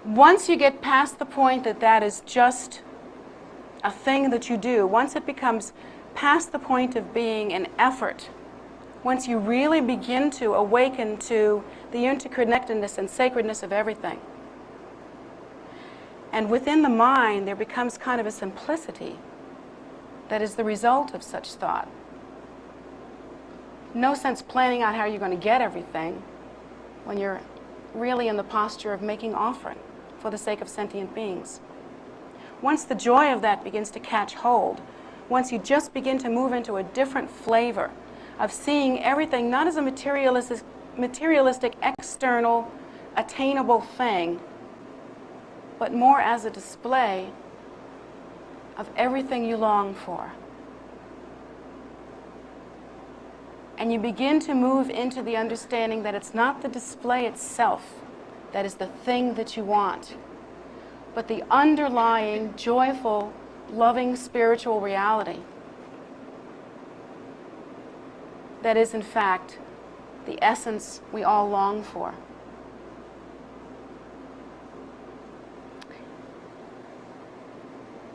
Once you get past the point that that is just a thing that you do, once it becomes past the point of being an effort, once you really begin to awaken to the interconnectedness and sacredness of everything, and within the mind there becomes kind of a simplicity that is the result of such thought. No sense planning out how you're going to get everything when you're really in the posture of making offering for the sake of sentient beings. Once the joy of that begins to catch hold, once you just begin to move into a different flavor of seeing everything not as a materialistic external, attainable thing, but more as a display of everything you long for. And you begin to move into the understanding that it's not the display itself that is the thing that you want, but the underlying, joyful, loving spiritual reality that is, in fact, the essence we all long for.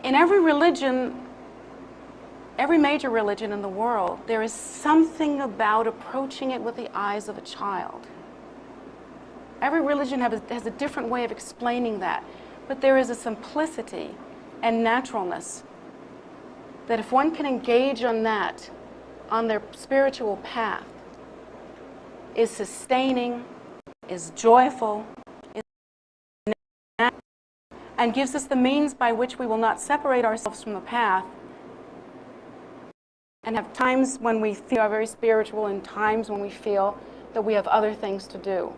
In every religion, every major religion in the world, there is something about approaching it with the eyes of a child. Every religion has a different way of explaining that, but there is a simplicity and naturalness that if one can engage on that, on their spiritual path, is sustaining, is joyful, and gives us the means by which we will not separate ourselves from the path and have times when we feel very spiritual and times when we feel that we have other things to do.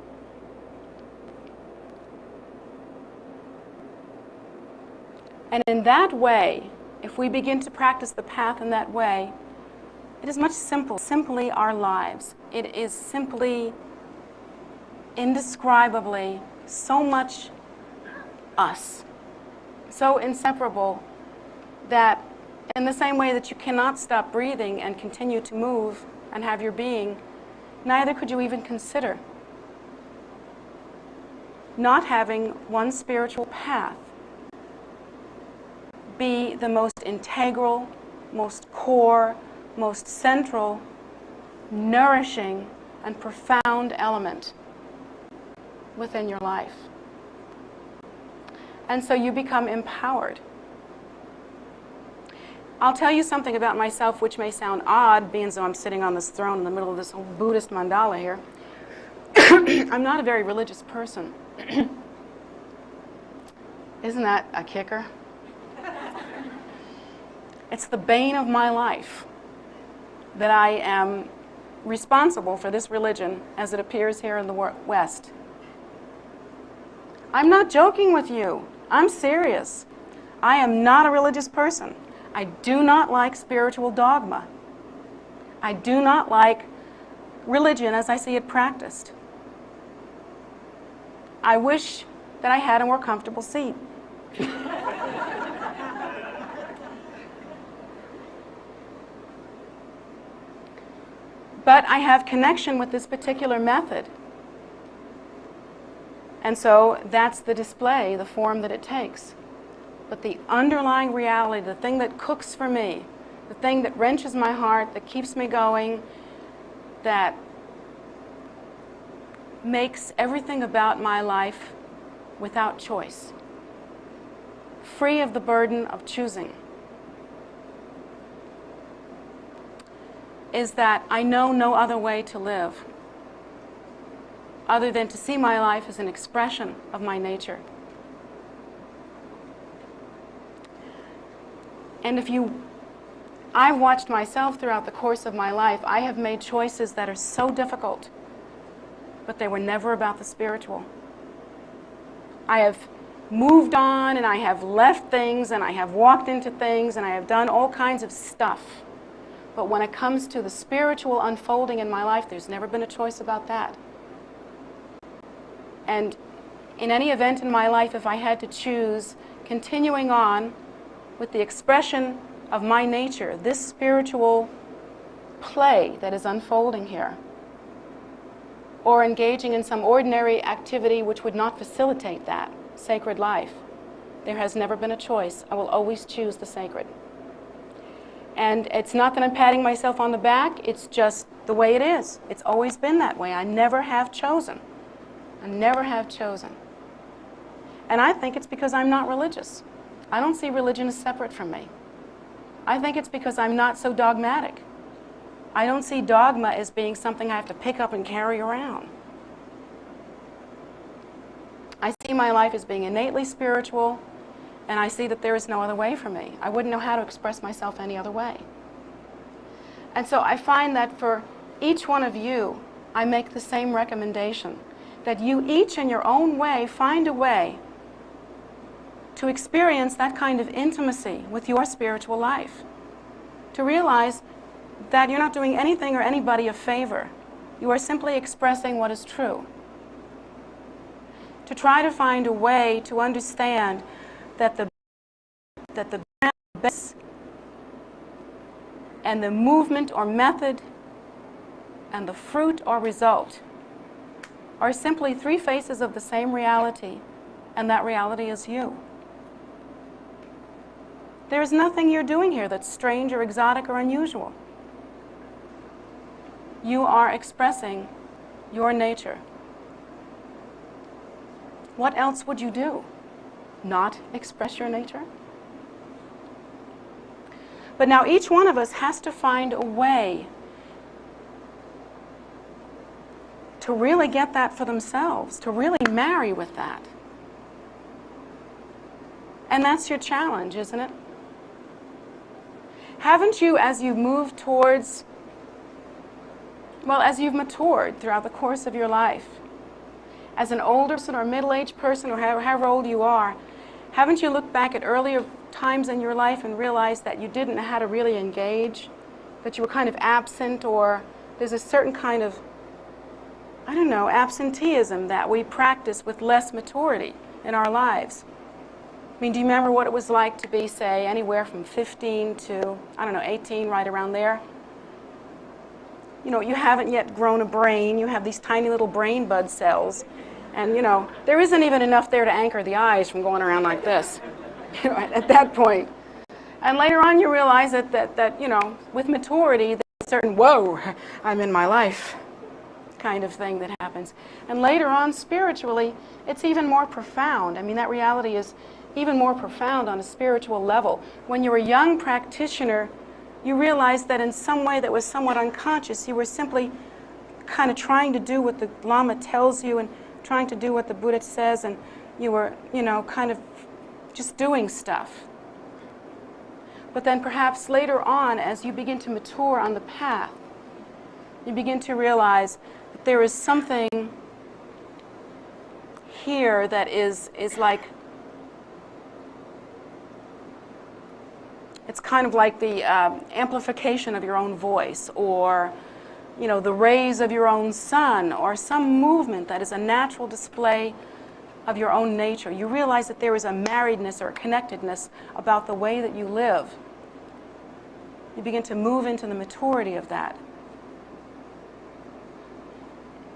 And in that way, if we begin to practice the path in that way, it is much simply our lives. It is simply, indescribably, so much us, so inseparable that in the same way that you cannot stop breathing and continue to move and have your being, neither could you even consider not having one spiritual path be the most integral, most core, most central, nourishing, and profound element within your life. And so you become empowered. I'll tell you something about myself which may sound odd, being as though I'm sitting on this throne in the middle of this whole Buddhist mandala here. I'm not a very religious person. Isn't that a kicker? It's the bane of my life that I am responsible for this religion as it appears here in the West. I'm not joking with you. I'm serious. I am not a religious person. I do not like spiritual dogma. I do not like religion as I see it practiced. I wish that I had a more comfortable seat. But I have connection with this particular method. And so that's the display, the form that it takes. But the underlying reality, the thing that cooks for me, the thing that wrenches my heart, that keeps me going, that makes everything about my life without choice, free of the burden of choosing, is that I know no other way to live other than to see my life as an expression of my nature. And I've watched myself throughout the course of my life. I have made choices that are so difficult, but they were never about the spiritual. I have moved on, and I have left things, and I have walked into things, and I have done all kinds of stuff. But when it comes to the spiritual unfolding in my life, there's never been a choice about that. And in any event in my life, if I had to choose continuing on with the expression of my nature, this spiritual play that is unfolding here, or engaging in some ordinary activity which would not facilitate that sacred life, there has never been a choice. I will always choose the sacred. And it's not that I'm patting myself on the back, it's just the way it is. It's always been that way. I never have chosen. I never have chosen. And I think it's because I'm not religious. I don't see religion as separate from me. I think it's because I'm not so dogmatic. I don't see dogma as being something I have to pick up and carry around. I see my life as being innately spiritual, and I see that there is no other way for me. I wouldn't know how to express myself any other way. And so I find that for each one of you, I make the same recommendation, that you each in your own way find a way to experience that kind of intimacy with your spiritual life, to realize that you're not doing anything or anybody a favor. You are simply expressing what is true. To try to find a way to understand that the base and the movement or method and the fruit or result are simply three faces of the same reality, and that reality is you. There is nothing you're doing here that's strange or exotic or unusual. You are expressing your nature. What else would you do? Not express your nature? But now each one of us has to find a way to really get that for themselves, to really marry with that. And that's your challenge, isn't it? Haven't you, as you've moved towards, well, as you've matured throughout the course of your life, as an older person or middle-aged person or however old you are, haven't you looked back at earlier times in your life and realized that you didn't know how to really engage, that you were kind of absent, or there's a certain kind of, I don't know, absenteeism that we practice with less maturity in our lives? I mean, do you remember what it was like to be, say, anywhere from 15 to, 18, right around there? You know, you haven't yet grown a brain. You have these tiny little brain bud cells. And, there isn't even enough there to anchor the eyes from going around like this, at that point. And later on, you realize that with maturity, there's a certain, whoa, I'm in my life kind of thing that happens. And later on, spiritually, it's even more profound. I mean, that reality is even more profound on a spiritual level. When you're a young practitioner, you realize that in some way that was somewhat unconscious, you were simply kind of trying to do what the Lhama tells you and trying to do what the Buddha says, and you were, kind of just doing stuff. But then perhaps later on, as you begin to mature on the path, you begin to realize that there is something here that is like, it's kind of like the amplification of your own voice, or the rays of your own sun, or some movement that is a natural display of your own nature. You realize that there is a marriedness or a connectedness about the way that you live. You begin to move into the maturity of that.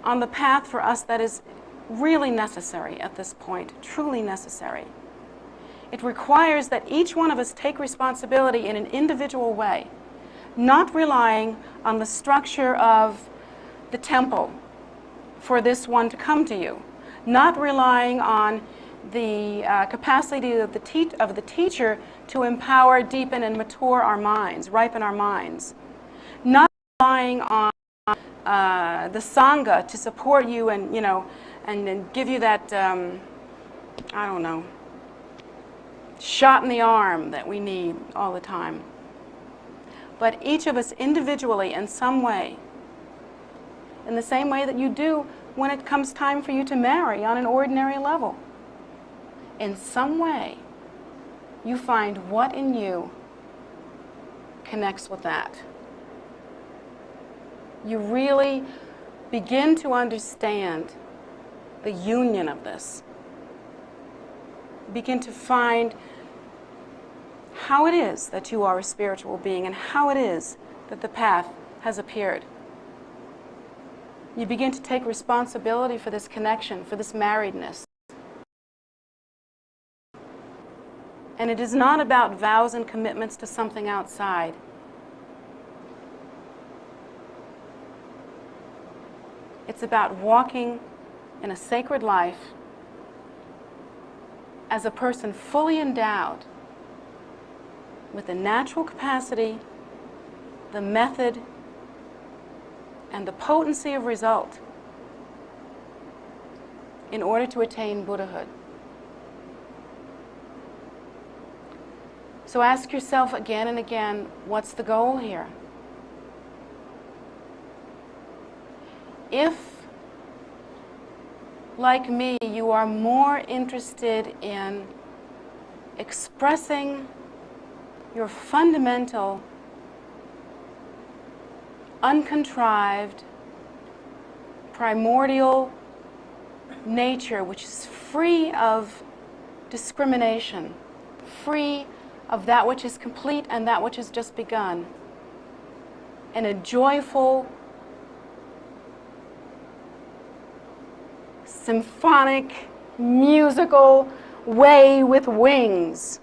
On the path for us, that is really necessary at this point, truly necessary. It requires that each one of us take responsibility in an individual way, not relying on the structure of the temple for this one to come to you, not relying on the capacity of the teacher to empower, deepen, and mature our minds, ripen our minds. Not relying on the Sangha to support you and, and give you that, I don't know, shot in the arm that we need all the time. But each of us individually in some way, in the same way that you do when it comes time for you to marry on an ordinary level. In some way, you find what in you connects with that. You really begin to understand the union of this. Begin to find how it is that you are a spiritual being and how it is that the path has appeared. You begin to take responsibility for this connection, for this marriedness. And it is not about vows and commitments to something outside. It's about walking in a sacred life as a person fully endowed with the natural capacity, the method, and the potency of result in order to attain Buddhahood. So ask yourself again and again, what's the goal here? If, like me, you are more interested in expressing your fundamental, uncontrived, primordial nature, which is free of discrimination, free of that which is complete and that which has just begun, in a joyful, symphonic, musical way with wings.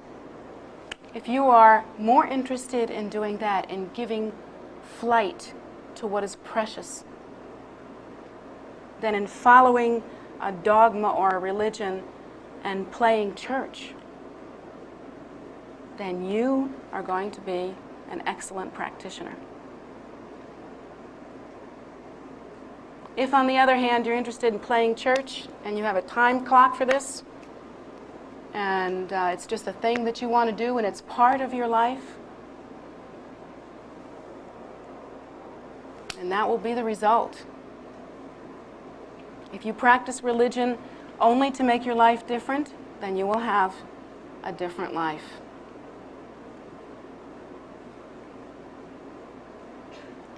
If you are more interested in doing that, in giving flight to what is precious, than in following a dogma or a religion and playing church, then you are going to be an excellent practitioner. If, on the other hand, you're interested in playing church and you have a time clock for this, and it's just a thing that you want to do and it's part of your life, and that will be the result. If you practice religion only to make your life different, then you will have a different life.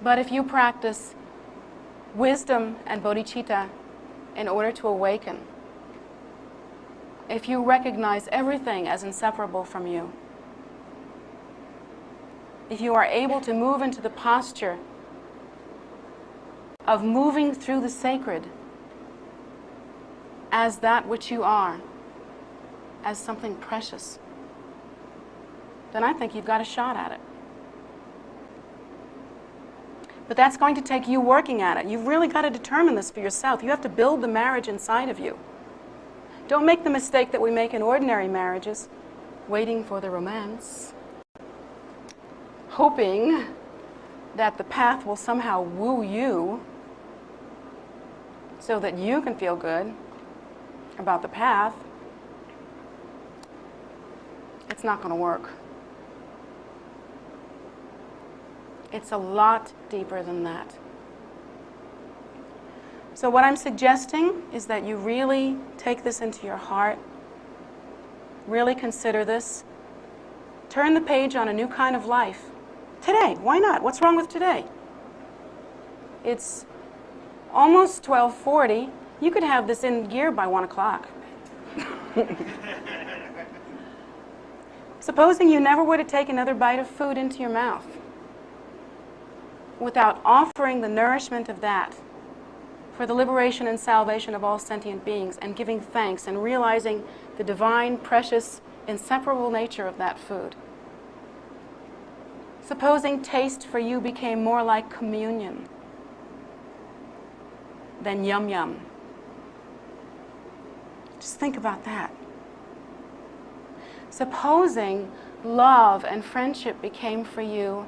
But if you practice wisdom and bodhicitta in order to awaken, if you recognize everything as inseparable from you, if you are able to move into the posture of moving through the sacred as that which you are, as something precious, then I think you've got a shot at it. But that's going to take you working at it. You've really got to determine this for yourself. You have to build the marriage inside of you. Don't make the mistake that we make in ordinary marriages, waiting for the romance, hoping that the path will somehow woo you so that you can feel good about the path. It's not going to work. It's a lot deeper than that. So what I'm suggesting is that you really take this into your heart, really consider this, turn the page on a new kind of life. Today, why not? What's wrong with today? It's almost 12:40. You could have this in gear by 1 o'clock. Supposing you never were to take another bite of food into your mouth without offering the nourishment of that for the liberation and salvation of all sentient beings, and giving thanks and realizing the divine, precious, inseparable nature of that food. Supposing taste for you became more like communion than yum yum. Just think about that. Supposing love and friendship became for you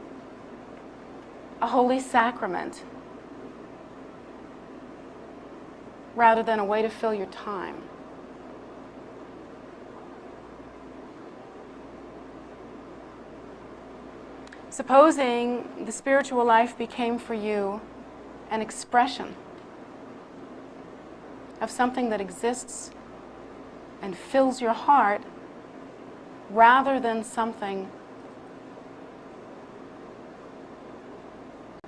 a holy sacrament rather than a way to fill your time. Supposing the spiritual life became for you an expression of something that exists and fills your heart rather than something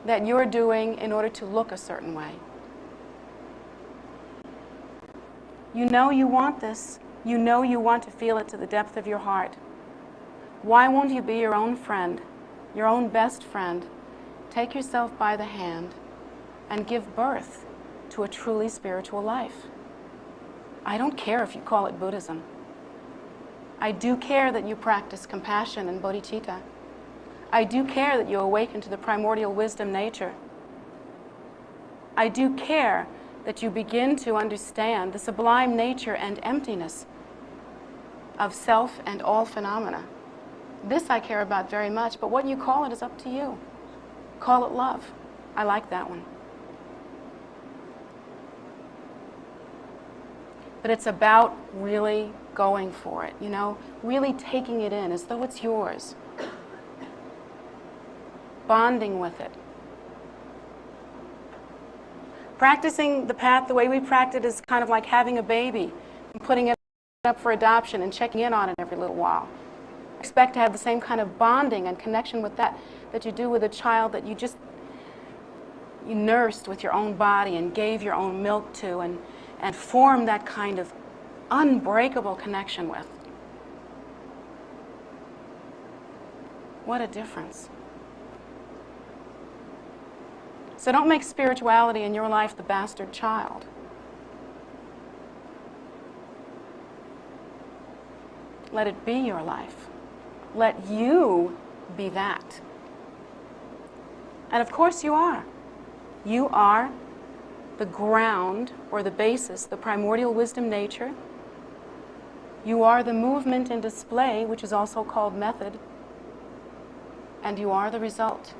that you're doing in order to look a certain way. You know you want this. You know you want to feel it to the depth of your heart. Why won't you be your own friend, your own best friend? Take yourself by the hand and give birth to a truly spiritual life. I don't care if you call it Buddhism. I do care that you practice compassion and bodhicitta. I do care that you awaken to the primordial wisdom nature. I do care that you begin to understand the sublime nature and emptiness of self and all phenomena. This I care about very much, but what you call it is up to you. Call it love. I like that one. But it's about really going for it, you know, really taking it in as though it's yours. Bonding with it. Practicing the path the way we practice is kind of like having a baby and putting it up for adoption and checking in on it every little while. Expect to have the same kind of bonding and connection with that you do with a child that you nursed with your own body and gave your own milk to and formed that kind of unbreakable connection with. What a difference. So don't make spirituality in your life the bastard child. Let it be your life. Let you be that. And of course you are. You are the ground or the basis, the primordial wisdom nature. You are the movement and display, which is also called method. And you are the result.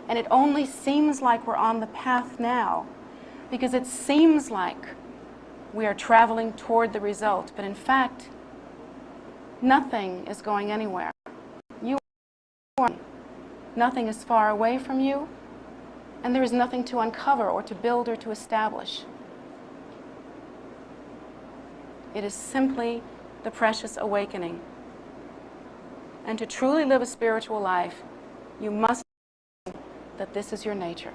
And it only seems like we're on the path now because it seems like we are traveling toward the result. But in fact, nothing is going anywhere. You are. Nothing is far away from you, and there is nothing to uncover or to build or to establish. It is simply the precious awakening. And to truly live a spiritual life, you must know that this is your nature.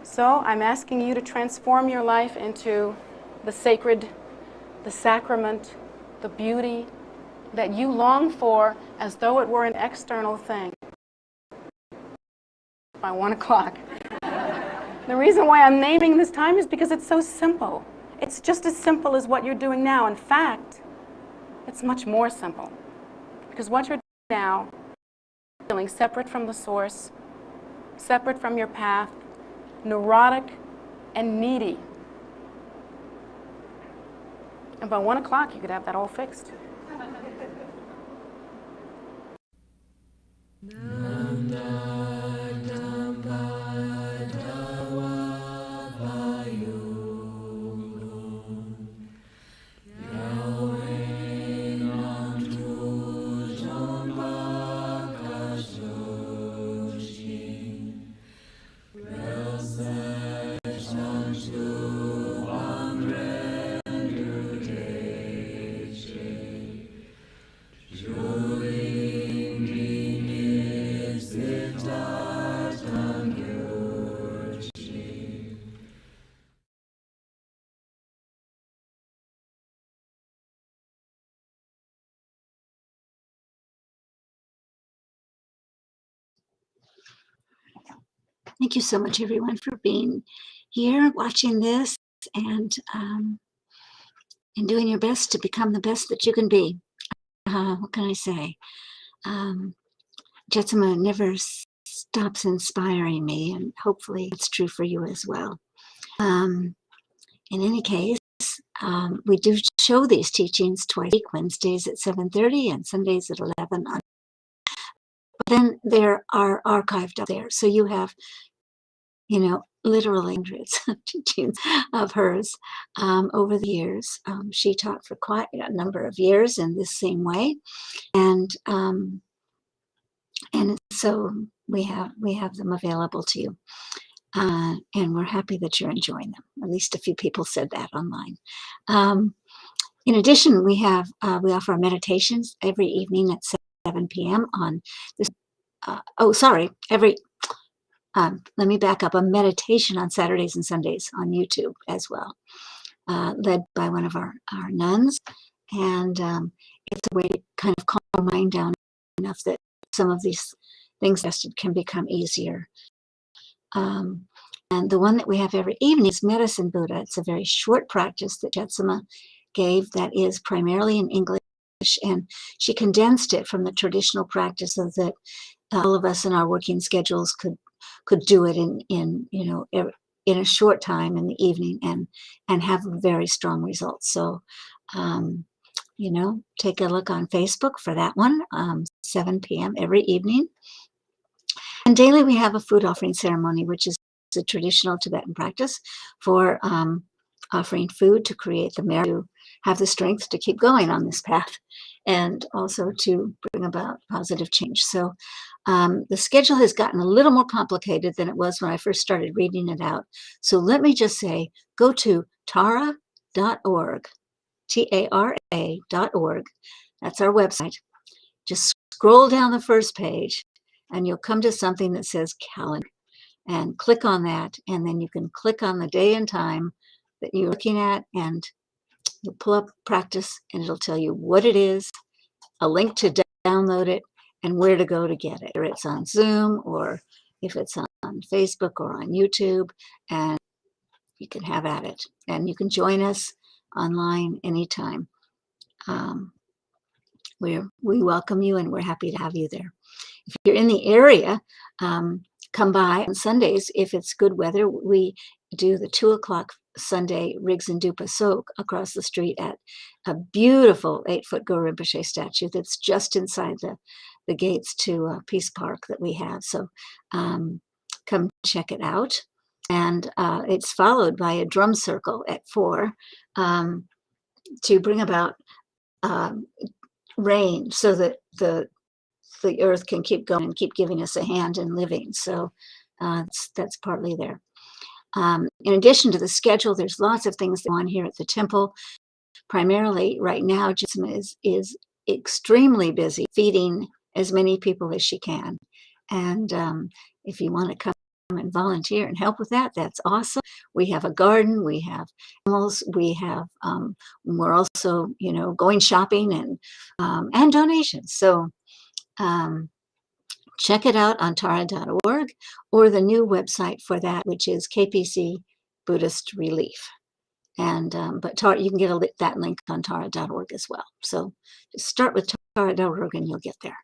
So I'm asking you to transform your life into the sacred, the sacrament, the beauty that you long for as though it were an external thing. By 1 o'clock. The reason why I'm naming this time is because it's so simple. It's just as simple as what you're doing now. In fact, it's much more simple. Because what you're doing now is feeling separate from the source, separate from your path, neurotic and needy. And by 1 o'clock, you could have that all fixed. Thank you so much, everyone, for being here, watching this, and doing your best to become the best that you can be. What can I say? Jetsunma never stops inspiring me, and hopefully it's true for you as well. In any case, we do show these teachings twice a week, Wednesdays at 7:30 and Sundays at 11. But then there are archived up there. So you have, literally hundreds of teachings of hers over the years. She taught for quite a number of years in this same way. And so we have them available to you. And we're happy that you're enjoying them. At least a few people said that online. In addition, we offer meditations every evening at 7 p.m. on this. Let me back up. A meditation on Saturdays and Sundays on YouTube as well, led by one of our nuns. And it's a way to kind of calm your mind down enough that some of these things can become easier. And the one that we have every evening is Medicine Buddha. It's a very short practice that Jetsunma gave that is primarily in English, and she condensed it from the traditional practice so that all of us in our working schedules could do it in a short time in the evening and have very strong results. So take a look on Facebook for that one, 7 p.m. every evening. And daily we have a food offering ceremony, which is a traditional Tibetan practice for offering food to create the merit to have the strength to keep going on this path and also to bring about positive change. So the schedule has gotten a little more complicated than it was when I first started reading it out. So let me just say, go to tara.org, TARA.org. That's our website. Just scroll down the first page and you'll come to something that says calendar, and click on that, and then you can click on the day and time that you're looking at, and you'll pull up practice, and it'll tell you what it is, a link to download it, and where to go to get it. Or it's on Zoom, or if it's on Facebook or on YouTube, and you can have at it. And you can join us online anytime. We welcome you, and we're happy to have you there. If you're in the area, come by on Sundays. If it's good weather, we do the 2:00 Sunday Rigs and Dupa soak across the street at a beautiful 8-foot Guru Rinpoche statue that's just inside the gates to Peace Park that we have. So come check it out. And it's followed by a drum circle at 4 to bring about rain so that the earth can keep going and keep giving us a hand in living. So that's partly there. In addition to the schedule, there's lots of things that go on here at the temple. Primarily right now, Jetsunma is extremely busy feeding as many people as she can. And if you want to come and volunteer and help with that, that's awesome. We have a garden, we have animals, we're also, going shopping and donations. So check it out on tara.org, or the new website for that, which is KPC Buddhist Relief. And but you can get that link on tara.org as well. So just start with tara.org and you'll get there.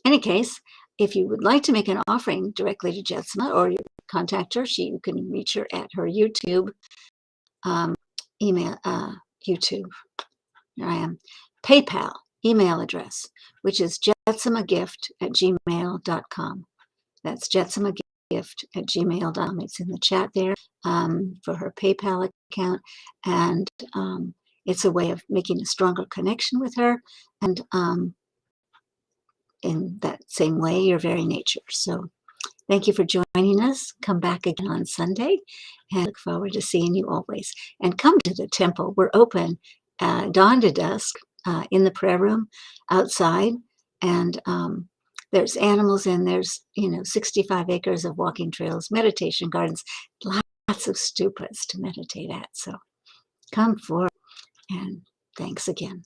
Any case, if you would like to make an offering directly to Jetsunma, or you contact her, you can reach her at her YouTube email, YouTube. Here I am. PayPal email address, which is jetsumagift@gmail.com. That's jetsumagift@gmail.com. It's in the chat there for her PayPal account, and it's a way of making a stronger connection with her, and in that same way, your very nature. So thank you for joining us. Come back again on Sunday, and look forward to seeing you always. And come to the temple. We're open dawn to dusk in the prayer room outside, and there's animals, and there's 65 acres of walking trails, meditation gardens, lots of stupas to meditate at. So come forward, and thanks again.